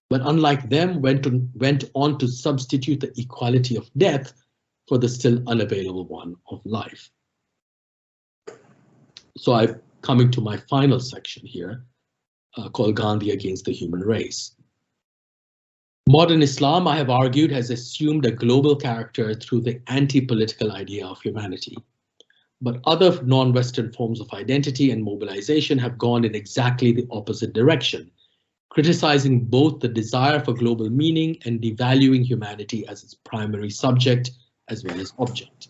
but unlike them, went on to substitute the equality of death for the still unavailable one of life. So I'm coming to my final section here, called Gandhi Against the Human Race. Modern Islam, I have argued, has assumed a global character through the anti-political idea of humanity. But other non-Western forms of identity and mobilization have gone in exactly the opposite direction, criticizing both the desire for global meaning and devaluing humanity as its primary subject as well as object.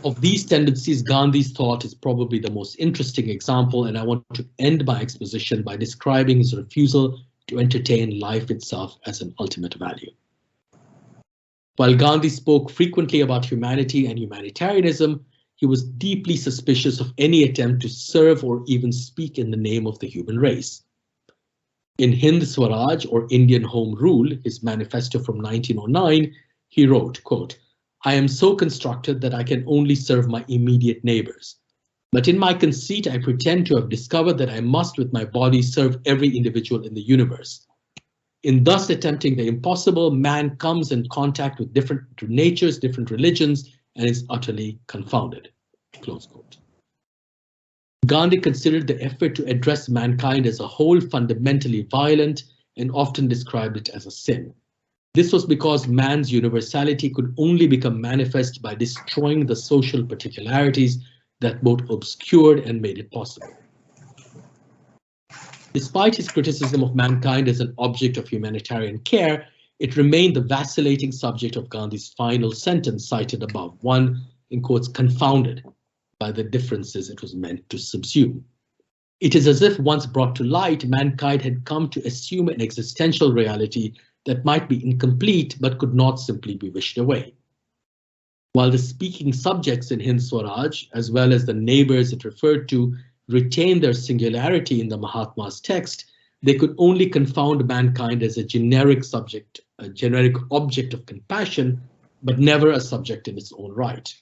Of these tendencies, Gandhi's thought is probably the most interesting example, and I want to end my exposition by describing his refusal to entertain life itself as an ultimate value. While Gandhi spoke frequently about humanity and humanitarianism, he was deeply suspicious of any attempt to serve or even speak in the name of the human race. In Hind Swaraj, or Indian Home Rule, his manifesto from 1909, he wrote, quote, "I am so constructed that I can only serve my immediate neighbors. But in my conceit, I pretend to have discovered that I must with my body serve every individual in the universe. In thus attempting the impossible, man comes in contact with different natures, different religions, and is utterly confounded." Close quote. Gandhi considered the effort to address mankind as a whole fundamentally violent and often described it as a sin. This was because man's universality could only become manifest by destroying the social particularities that both obscured and made it possible. Despite his criticism of mankind as an object of humanitarian care, it remained the vacillating subject of Gandhi's final sentence cited above, one, in quotes, confounded by the differences it was meant to subsume. It is as if once brought to light, mankind had come to assume an existential reality that might be incomplete but could not simply be wished away. While the speaking subjects in Hind Swaraj, as well as the neighbors it referred to, retained their singularity in the Mahatma's text, they could only confound mankind as a generic subject, a generic object of compassion, but never a subject in its own right.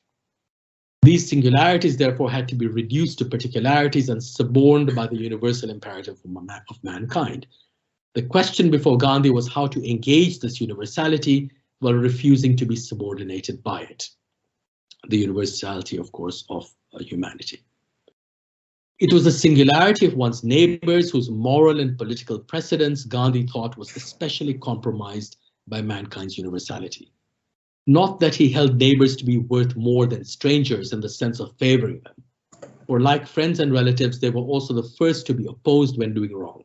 These singularities therefore had to be reduced to particularities and suborned by the universal imperative of mankind. The question before Gandhi was how to engage this universality while refusing to be subordinated by it. The universality, of course, of humanity. It was the singularity of one's neighbors whose moral and political precedence Gandhi thought was especially compromised by mankind's universality. Not that he held neighbors to be worth more than strangers in the sense of favoring them, for like friends and relatives, they were also the first to be opposed when doing wrong.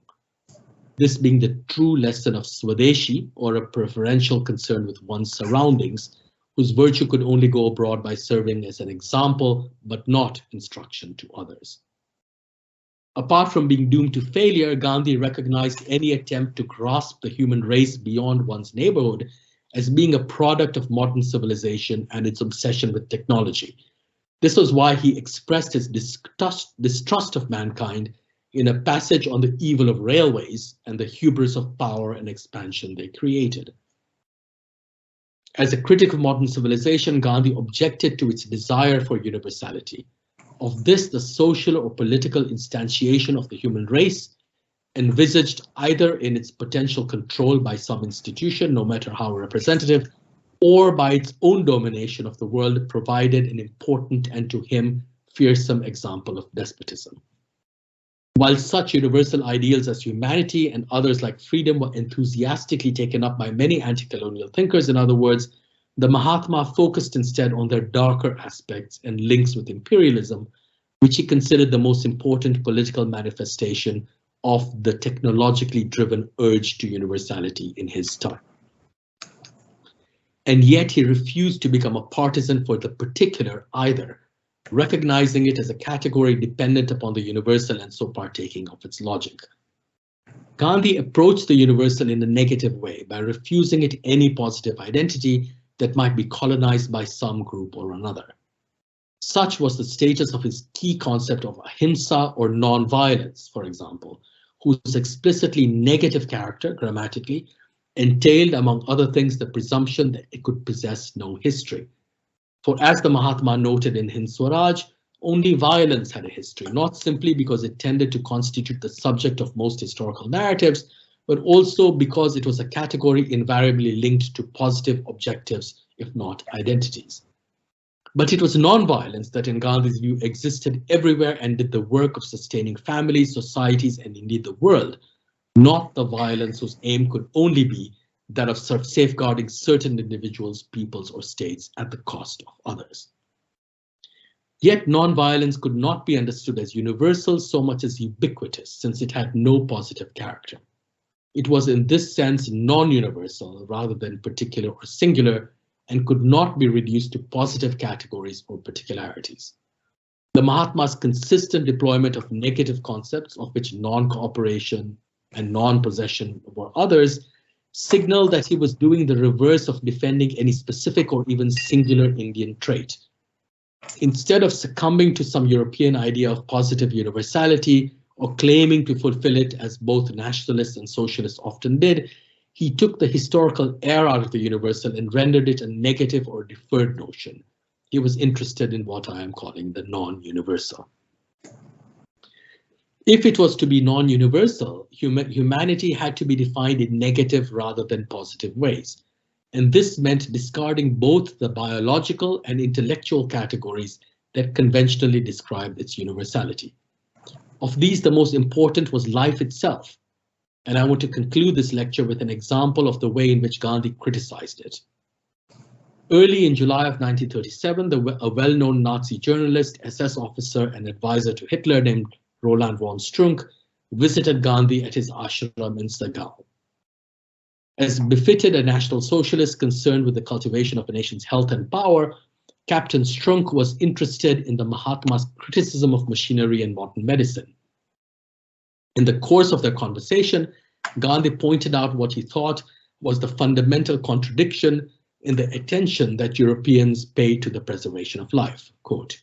This being the true lesson of Swadeshi, or a preferential concern with one's surroundings, whose virtue could only go abroad by serving as an example, but not instruction to others. Apart from being doomed to failure, Gandhi recognized any attempt to grasp the human race beyond one's neighborhood as being a product of modern civilization and its obsession with technology. This was why he expressed his distrust of mankind in a passage on the evil of railways and the hubris of power and expansion they created. As a critic of modern civilization, Gandhi objected to its desire for universality. Of this, the social or political instantiation of the human race, envisaged either in its potential control by some institution, no matter how representative, or by its own domination of the world, provided an important and to him fearsome example of despotism. While such universal ideals as humanity and others like freedom were enthusiastically taken up by many anti-colonial thinkers, in other words, the Mahatma focused instead on their darker aspects and links with imperialism, which he considered the most important political manifestation of the technologically driven urge to universality in his time. And yet he refused to become a partisan for the particular either, recognizing it as a category dependent upon the universal and so partaking of its logic. Gandhi approached the universal in a negative way by refusing it any positive identity that might be colonized by some group or another. Such was the status of his key concept of ahimsa or non-violence, for example, whose explicitly negative character, grammatically, entailed, among other things, the presumption that it could possess no history. For as the Mahatma noted in Hind Swaraj, only violence had a history, not simply because it tended to constitute the subject of most historical narratives, but also because it was a category invariably linked to positive objectives, if not identities. But it was non-violence that in Gandhi's view existed everywhere and did the work of sustaining families, societies, and indeed the world, not the violence whose aim could only be that of safeguarding certain individuals, peoples, or states at the cost of others. Yet non-violence could not be understood as universal so much as ubiquitous, since it had no positive character. It was in this sense non-universal rather than particular or singular, and could not be reduced to positive categories or particularities. The Mahatma's consistent deployment of negative concepts, of which non-cooperation and non-possession were others, signaled that he was doing the reverse of defending any specific or even singular Indian trait. Instead of succumbing to some European idea of positive universality or claiming to fulfill it as both nationalists and socialists often did, he took the historical air out of the universal and rendered it a negative or deferred notion. He was interested in what I am calling the non-universal. If it was to be non-universal, humanity had to be defined in negative rather than positive ways. And this meant discarding both the biological and intellectual categories that conventionally described its universality. Of these, the most important was life itself, And I want to conclude this lecture with an example of the way in which Gandhi criticized it. Early in July of 1937, a well-known Nazi journalist, SS officer, and advisor to Hitler named Roland von Strunk visited Gandhi at his ashram in Sagao. As befitted a National Socialist concerned with the cultivation of a nation's health and power, Captain Strunk was interested in the Mahatma's criticism of machinery and modern medicine. In the course of their conversation, Gandhi pointed out what he thought was the fundamental contradiction in the attention that Europeans pay to the preservation of life. Quote,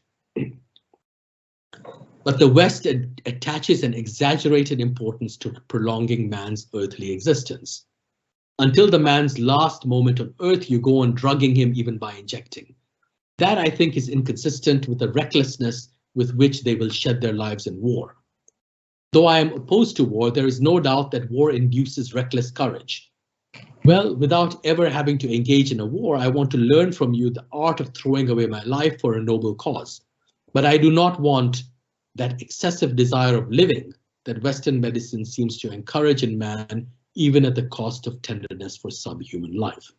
"But the West attaches an exaggerated importance to prolonging man's earthly existence. Until the man's last moment on earth, you go on drugging him even by injecting. That, I think, is inconsistent with the recklessness with which they will shed their lives in war. Though I am opposed to war, there is no doubt that war induces reckless courage. Well, without ever having to engage in a war, I want to learn from you the art of throwing away my life for a noble cause. But I do not want that excessive desire of living that Western medicine seems to encourage in man, even at the cost of tenderness for subhuman life."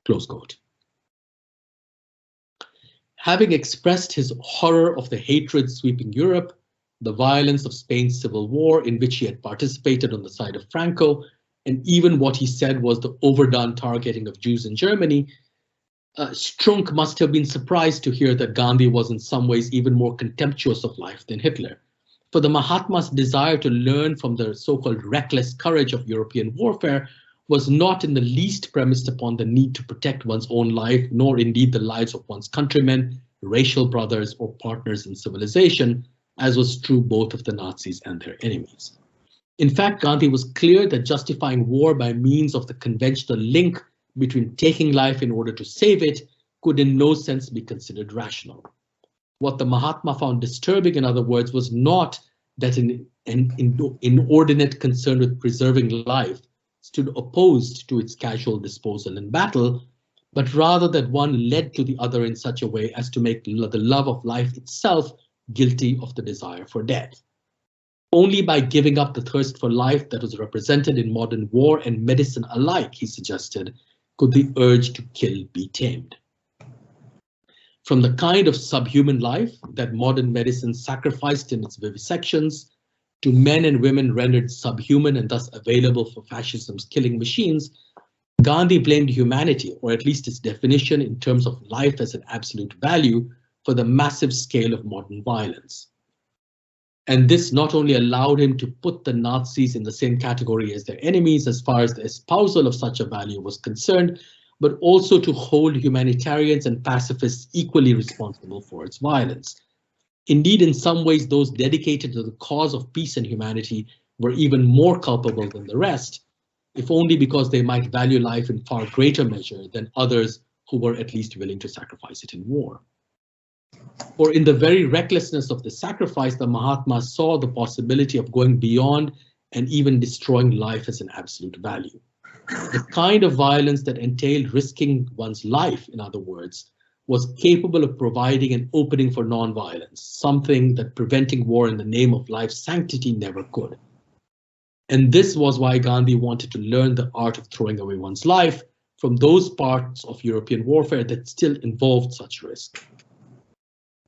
Close quote. Having expressed his horror of the hatred sweeping Europe, the violence of Spain's civil war in which he had participated on the side of Franco, and even what he said was the overdone targeting of Jews in Germany, Strunk must have been surprised to hear that Gandhi was in some ways even more contemptuous of life than Hitler. For the Mahatma's desire to learn from the so-called reckless courage of European warfare was not in the least premised upon the need to protect one's own life, nor indeed the lives of one's countrymen, racial brothers, or partners in civilization, as was true both of the Nazis and their enemies. In fact, Gandhi was clear that justifying war by means of the conventional link between taking life in order to save it could in no sense be considered rational. What the Mahatma found disturbing, in other words, was not that an inordinate concern with preserving life stood opposed to its casual disposal in battle, but rather that one led to the other in such a way as to make the love of life itself guilty of the desire for death. Only by giving up the thirst for life that was represented in modern war and medicine alike, he suggested, could the urge to kill be tamed. From the kind of subhuman life that modern medicine sacrificed in its vivisections, to men and women rendered subhuman and thus available for fascism's killing machines, Gandhi blamed humanity, or at least its definition in terms of life as an absolute value, for the massive scale of modern violence. And this not only allowed him to put the Nazis in the same category as their enemies as far as the espousal of such a value was concerned, but also to hold humanitarians and pacifists equally responsible for its violence. Indeed, in some ways, those dedicated to the cause of peace and humanity were even more culpable than the rest, if only because they might value life in far greater measure than others who were at least willing to sacrifice it in war. For in the very recklessness of the sacrifice, the Mahatma saw the possibility of going beyond and even destroying life as an absolute value. The kind of violence that entailed risking one's life, in other words, was capable of providing an opening for non-violence, something that preventing war in the name of life's sanctity never could. And this was why Gandhi wanted to learn the art of throwing away one's life from those parts of European warfare that still involved such risk.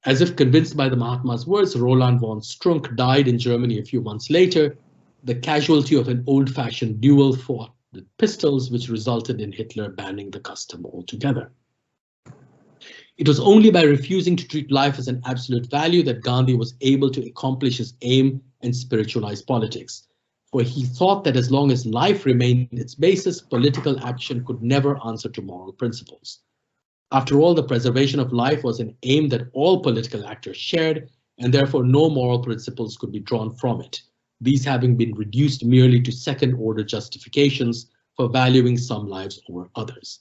As if convinced by the Mahatma's words, Roland von Strunk died in Germany a few months later, the casualty of an old-fashioned duel fought with pistols, which resulted in Hitler banning the custom altogether. It was only by refusing to treat life as an absolute value that Gandhi was able to accomplish his aim and spiritualize politics, for he thought that as long as life remained its basis, political action could never answer to moral principles. After all, the preservation of life was an aim that all political actors shared, and therefore no moral principles could be drawn from it, these having been reduced merely to second-order justifications for valuing some lives over others.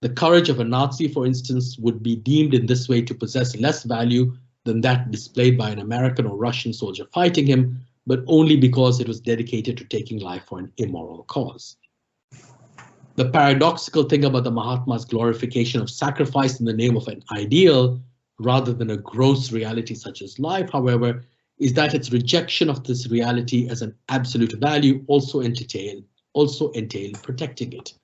The courage of a Nazi, for instance, would be deemed in this way to possess less value than that displayed by an American or Russian soldier fighting him, but only because it was dedicated to taking life for an immoral cause. The paradoxical thing about the Mahatma's glorification of sacrifice in the name of an ideal, rather than a gross reality such as life, however, is that its rejection of this reality as an absolute value also entail protecting it.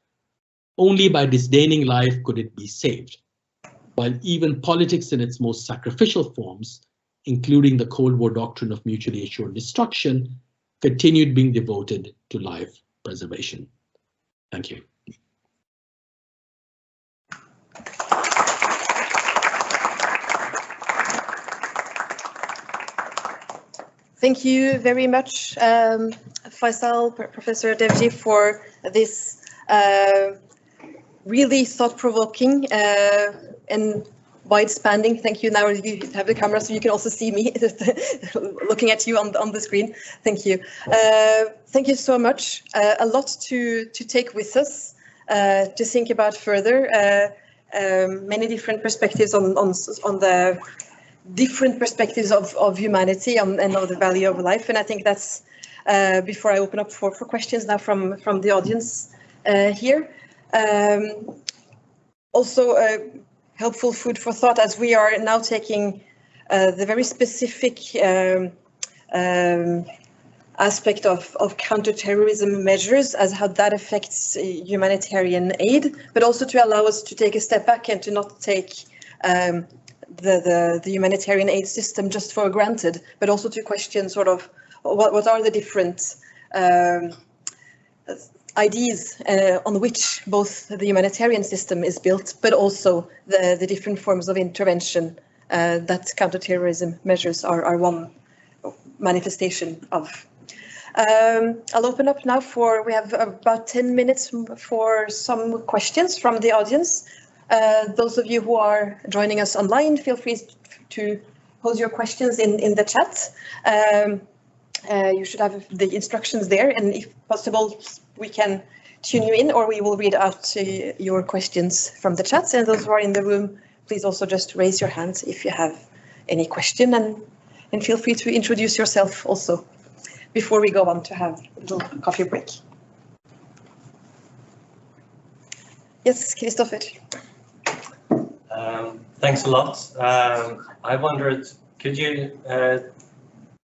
Only by disdaining life could it be saved, while even politics in its most sacrificial forms, including the Cold War doctrine of mutually assured destruction, continued being devoted to life preservation. Thank you. Thank you very much, Faisal, Professor Devji, for this really thought-provoking and wide-spanning. Thank you. Now you have the camera, so you can also see me looking at you on the screen. Thank you. Thank you so much. A lot to take with us, to think about further. Many different perspectives on the different perspectives of humanity and of the value of life. And I think that's, before I open up for questions now from the audience here. Also helpful food for thought, as we are now taking the very specific aspect of counterterrorism measures, as how that affects humanitarian aid, but also to allow us to take a step back and to not take the humanitarian aid system just for granted, but also to question sort of what are the different ideas on which both the humanitarian system is built, but also the different forms of intervention that counterterrorism measures are one manifestation of. I'll open up now we have about 10 minutes for some questions from the audience. Those of you who are joining us online, feel free to pose your questions in the chat. You should have the instructions there, and if possible, we can tune you in, or we will read out your questions from the chat. And those who are in the room, please also just raise your hand if you have any question, and feel free to introduce yourself also before we go on to have a little coffee break. Yes, Christopher. Thanks a lot. I wondered, could you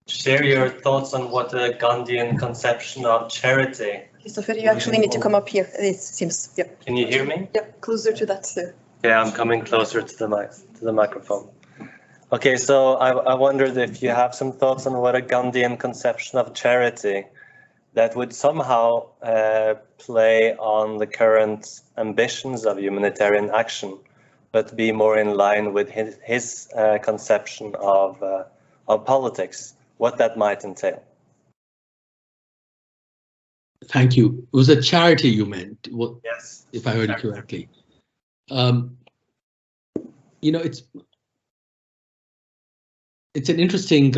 share your thoughts on what a Gandhian conception of charity? Christopher, you actually need to come up here. It seems. Yeah. Can you hear me? Yeah, closer to that. So. Yeah, I'm coming closer to the microphone. Okay, so I wondered if you have some thoughts on what a Gandhian conception of charity that would somehow play on the current ambitions of humanitarian action, but be more in line with his conception of politics, what that might entail. Thank you. It was a charity you meant, yes, if I heard it correctly. You know, it's an interesting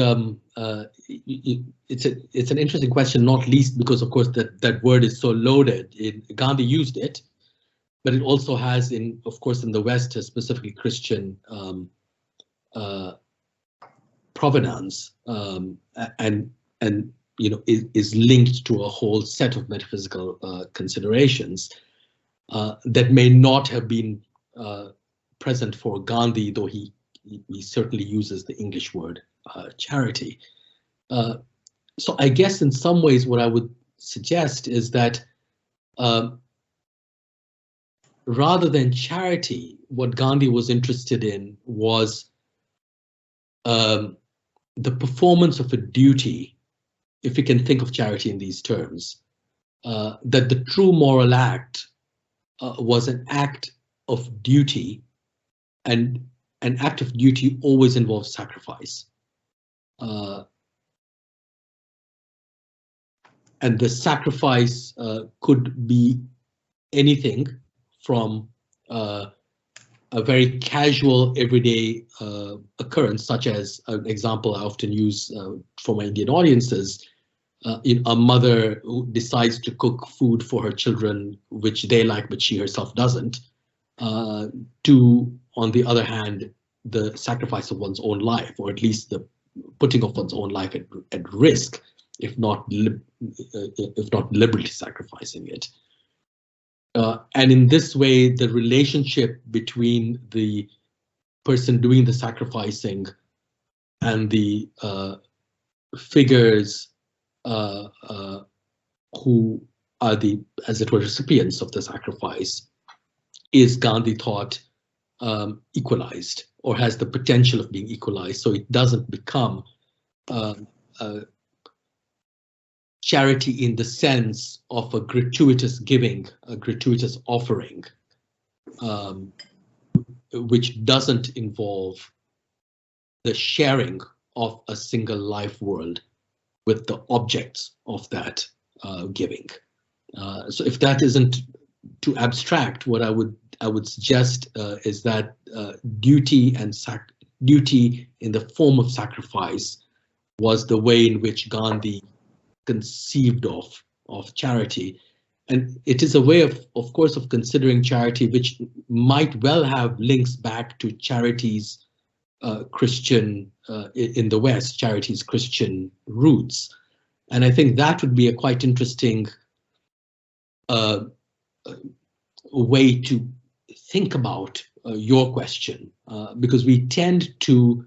it's an interesting question, not least because, of course, that word is so loaded. Gandhi used it, but it also has, of course, in the West, specifically Christian provenance, and you know, is linked to a whole set of metaphysical considerations that may not have been present for Gandhi, though he certainly uses the English word charity. So I guess in some ways what I would suggest is that rather than charity, what Gandhi was interested in was the performance of a duty, if we can think of charity in these terms, that the true moral act was an act of duty, and an act of duty always involves sacrifice. And the sacrifice could be anything from a very casual everyday occurrence, such as an example I often use for my Indian audiences, a mother who decides to cook food for her children, which they like, but she herself doesn't, to, on the other hand, the sacrifice of one's own life, or at least the putting of one's own life at risk, if not deliberately sacrificing it. And in this way, the relationship between the person doing the sacrificing and the figures who are the, as it were, recipients of the sacrifice, is Gandhi thought equalized, or has the potential of being equalized, so it doesn't become charity in the sense of a gratuitous giving, a gratuitous offering, which doesn't involve the sharing of a single life world with the objects of that giving. So if that isn't too abstract, what I would suggest is that duty in the form of sacrifice was the way in which Gandhi conceived of charity. And it is a way of course, of considering charity which might well have links back to charities Christian in the West, charities Christian roots. And I think that would be a quite interesting way to think about your question, because we tend to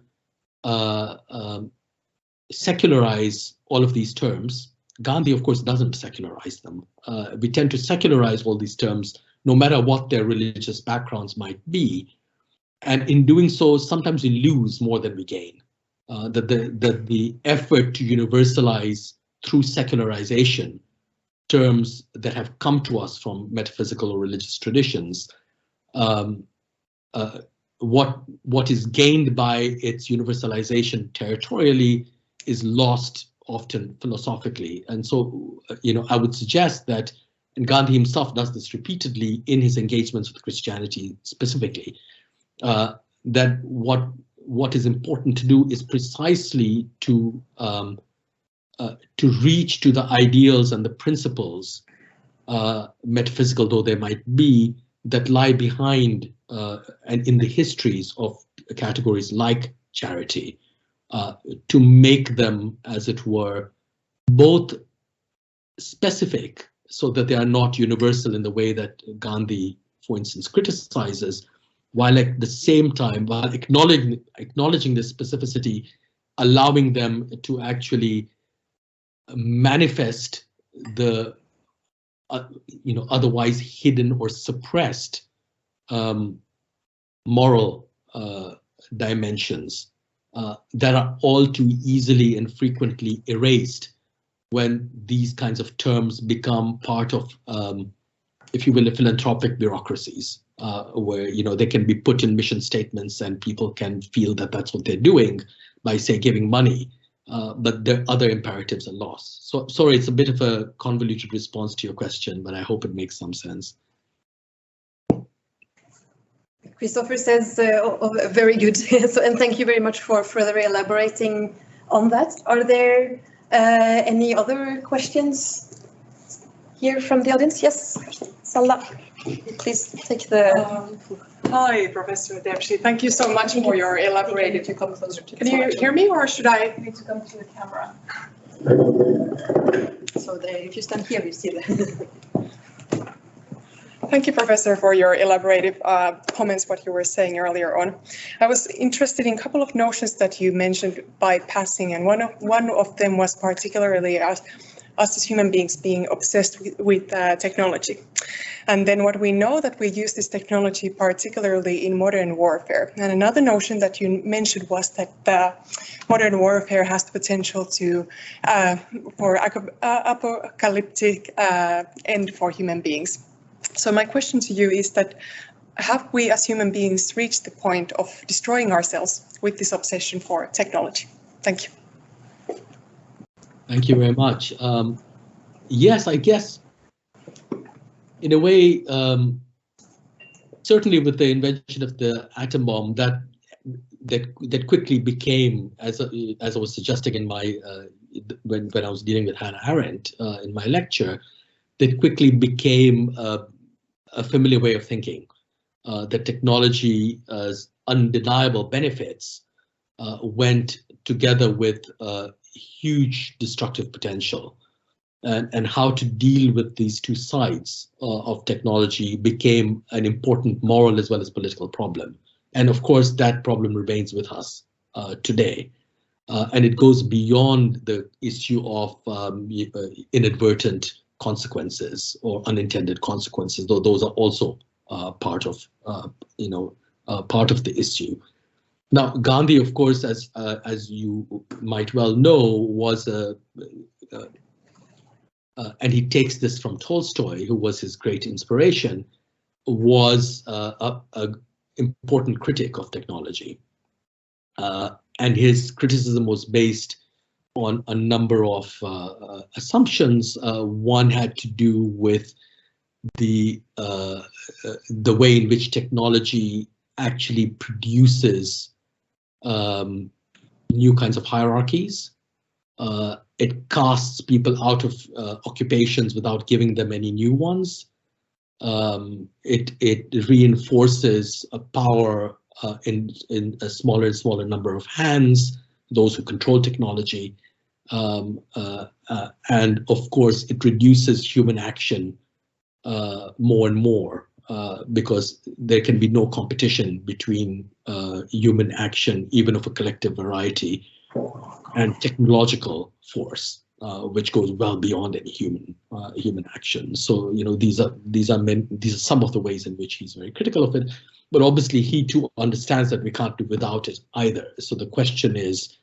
secularize all of these terms. Gandhi, of course, doesn't secularize them. We tend to secularize all these terms, no matter what their religious backgrounds might be. And in doing so, sometimes we lose more than we gain. That the effort to universalize through secularization terms that have come to us from metaphysical or religious traditions, what is gained by its universalization territorially is lost often philosophically. And so, I would suggest that, and Gandhi himself does this repeatedly in his engagements with Christianity specifically, that what is important to do is precisely to reach to the ideals and the principles, metaphysical though they might be, that lie behind and in the histories of categories like charity, to make them, as it were, both specific so that they are not universal in the way that Gandhi, for instance, criticizes, while at the same time, while acknowledging the specificity, allowing them to actually manifest the otherwise hidden or suppressed moral dimensions that are all too easily and frequently erased when these kinds of terms become part of, if you will, philanthropic bureaucracies, where they can be put in mission statements and people can feel that that's what they're doing by, say, giving money, but their other imperatives are lost. So sorry, it's a bit of a convoluted response to your question, but I hope it makes some sense. Christopher says very good. So, and thank you very much for further elaborating on that. Are there any other questions here from the audience? Yes, Salah, please take the. Hi, Professor Debshi. Thank you so much for your elaborated. To come closer to the Can you hear me, or should I need to come to the camera? So if you stand here, you see the. Thank you, Professor, for your elaborative comments, what you were saying earlier on. I was interested in a couple of notions that you mentioned by passing, and one of them was particularly us as human beings being obsessed with technology. And then what we know that we use this technology particularly in modern warfare. And another notion that you mentioned was that modern warfare has the potential to for apocalyptic end for human beings. So my question to you is that, have we as human beings reached the point of destroying ourselves with this obsession for technology? Thank you. Thank you very much. Yes, I guess in a way, certainly with the invention of the atom bomb, that quickly became, as I was suggesting in my when I was dealing with Hannah Arendt in my lecture, that quickly became a familiar way of thinking. That technology's undeniable benefits went together with huge destructive potential, and how to deal with these two sides of technology became an important moral as well as political problem. And of course, that problem remains with us today. and it goes beyond the issue of inadvertent consequences or unintended consequences, though those are also part of part of the issue. Now, Gandhi, of course, as you might well know, was and he takes this from Tolstoy, who was his great inspiration, was a important critic of technology. And his criticism was based on a number of assumptions. One had to do with the way in which technology actually produces new kinds of hierarchies. It casts people out of occupations without giving them any new ones. It reinforces a power in a smaller and smaller number of hands, those who control technology. And of course, it reduces human action more and more because there can be no competition between human action, even of a collective variety, and technological force, which goes well beyond any human action. So these are some of the ways in which he's very critical of it. But obviously, he too understands that we can't do without it either. So the question is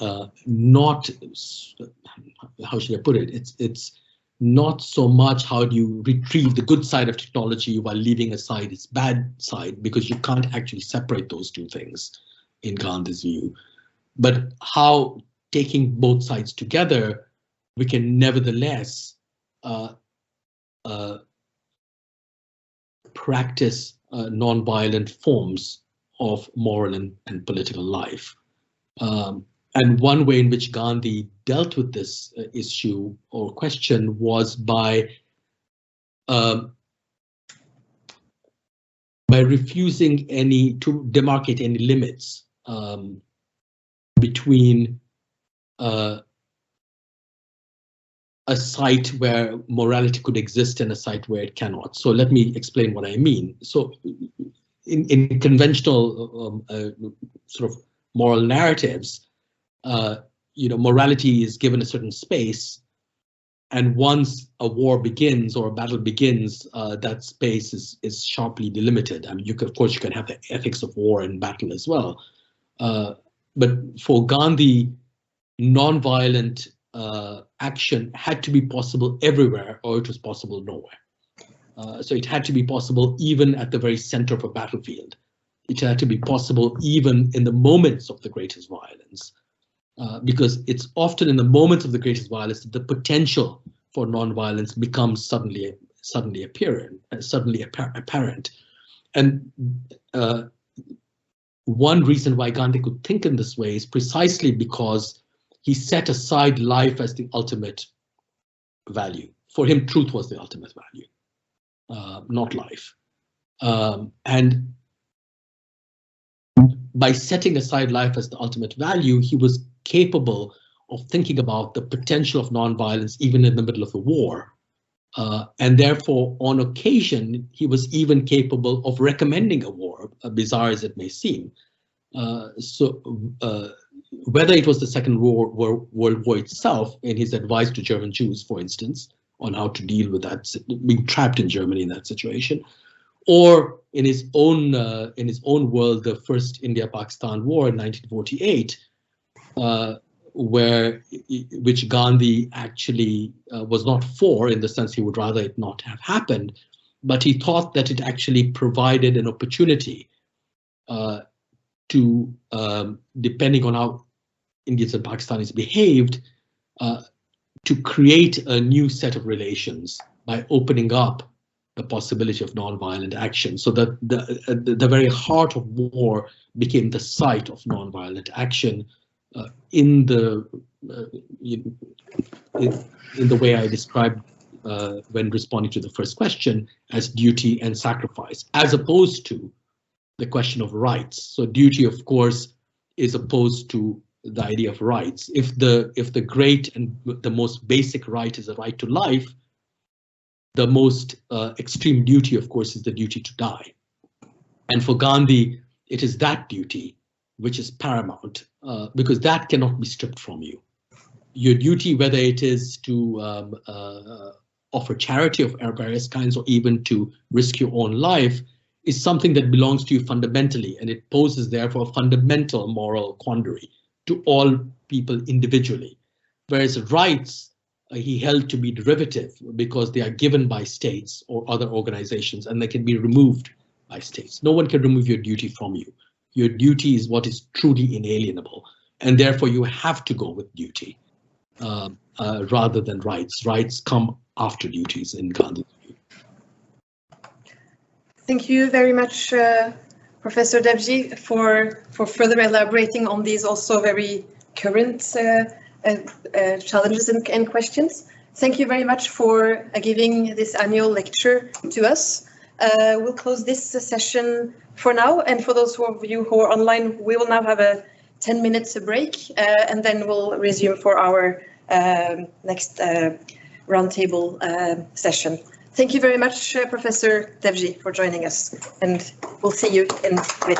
not, how should I put it? It's not so much how do you retrieve the good side of technology while leaving aside its bad side, because you can't actually separate those two things in Gandhi's view. But how, taking both sides together, we can nevertheless practice non-violent forms of moral and political life. And one way in which Gandhi dealt with this issue or question was by refusing to demarcate any limits between a site where morality could exist and a site where it cannot. So let me explain what I mean. So in conventional sort of moral narratives, morality is given a certain space, and once a war begins or a battle begins, that space is sharply delimited. I mean, of course you can have the ethics of war and battle as well, but for Gandhi, non-violent action had to be possible everywhere, or it was possible nowhere. So it had to be possible even at the very center of a battlefield. It had to be possible even in the moments of the greatest violence, because it's often in the moments of the greatest violence that the potential for non-violence becomes suddenly apparent. And one reason why Gandhi could think in this way is precisely because he set aside life as the ultimate value. For him, truth was the ultimate value, not life. And by setting aside life as the ultimate value, he was capable of thinking about the potential of nonviolence even in the middle of a war. And therefore, on occasion, he was even capable of recommending a war, bizarre as it may seem. Whether it was the Second World War itself, in his advice to German Jews, for instance, on how to deal with that, being trapped in Germany in that situation, or in his own world, the first India-Pakistan War in 1948, which Gandhi actually was not for, in the sense he would rather it not have happened, but he thought that it actually provided an opportunity to, depending on how Indians and Pakistanis behaved, to create a new set of relations by opening up the possibility of nonviolent action. So that the very heart of war became the site of nonviolent action in the way I described when responding to the first question as duty and sacrifice, as opposed to the question of rights. So duty, of course, is opposed to the idea of rights. If the great and the most basic right is the right to life, the most extreme duty, of course, is the duty to die. And for Gandhi, it is that duty which is paramount, because that cannot be stripped from you. Your duty, whether it is to offer charity of various kinds or even to risk your own life, is something that belongs to you fundamentally, and it poses therefore a fundamental moral quandary to all people individually. Whereas rights, he held to be derivative because they are given by states or other organizations, and they can be removed by states. No one can remove your duty from you. Your duty is what is truly inalienable, and therefore you have to go with duty rather than rights. Rights come after duties in Gandhi's view. Thank you very much, Professor Devji, for further elaborating on these also very current challenges and questions. Thank you very much for giving this annual lecture to us. We'll close this session for now, and for those of you who are online, we will now have a 10 minutes break, and then we'll resume for our next roundtable session. Thank you very much, Professor Devji, for joining us, and we'll see you in a bit.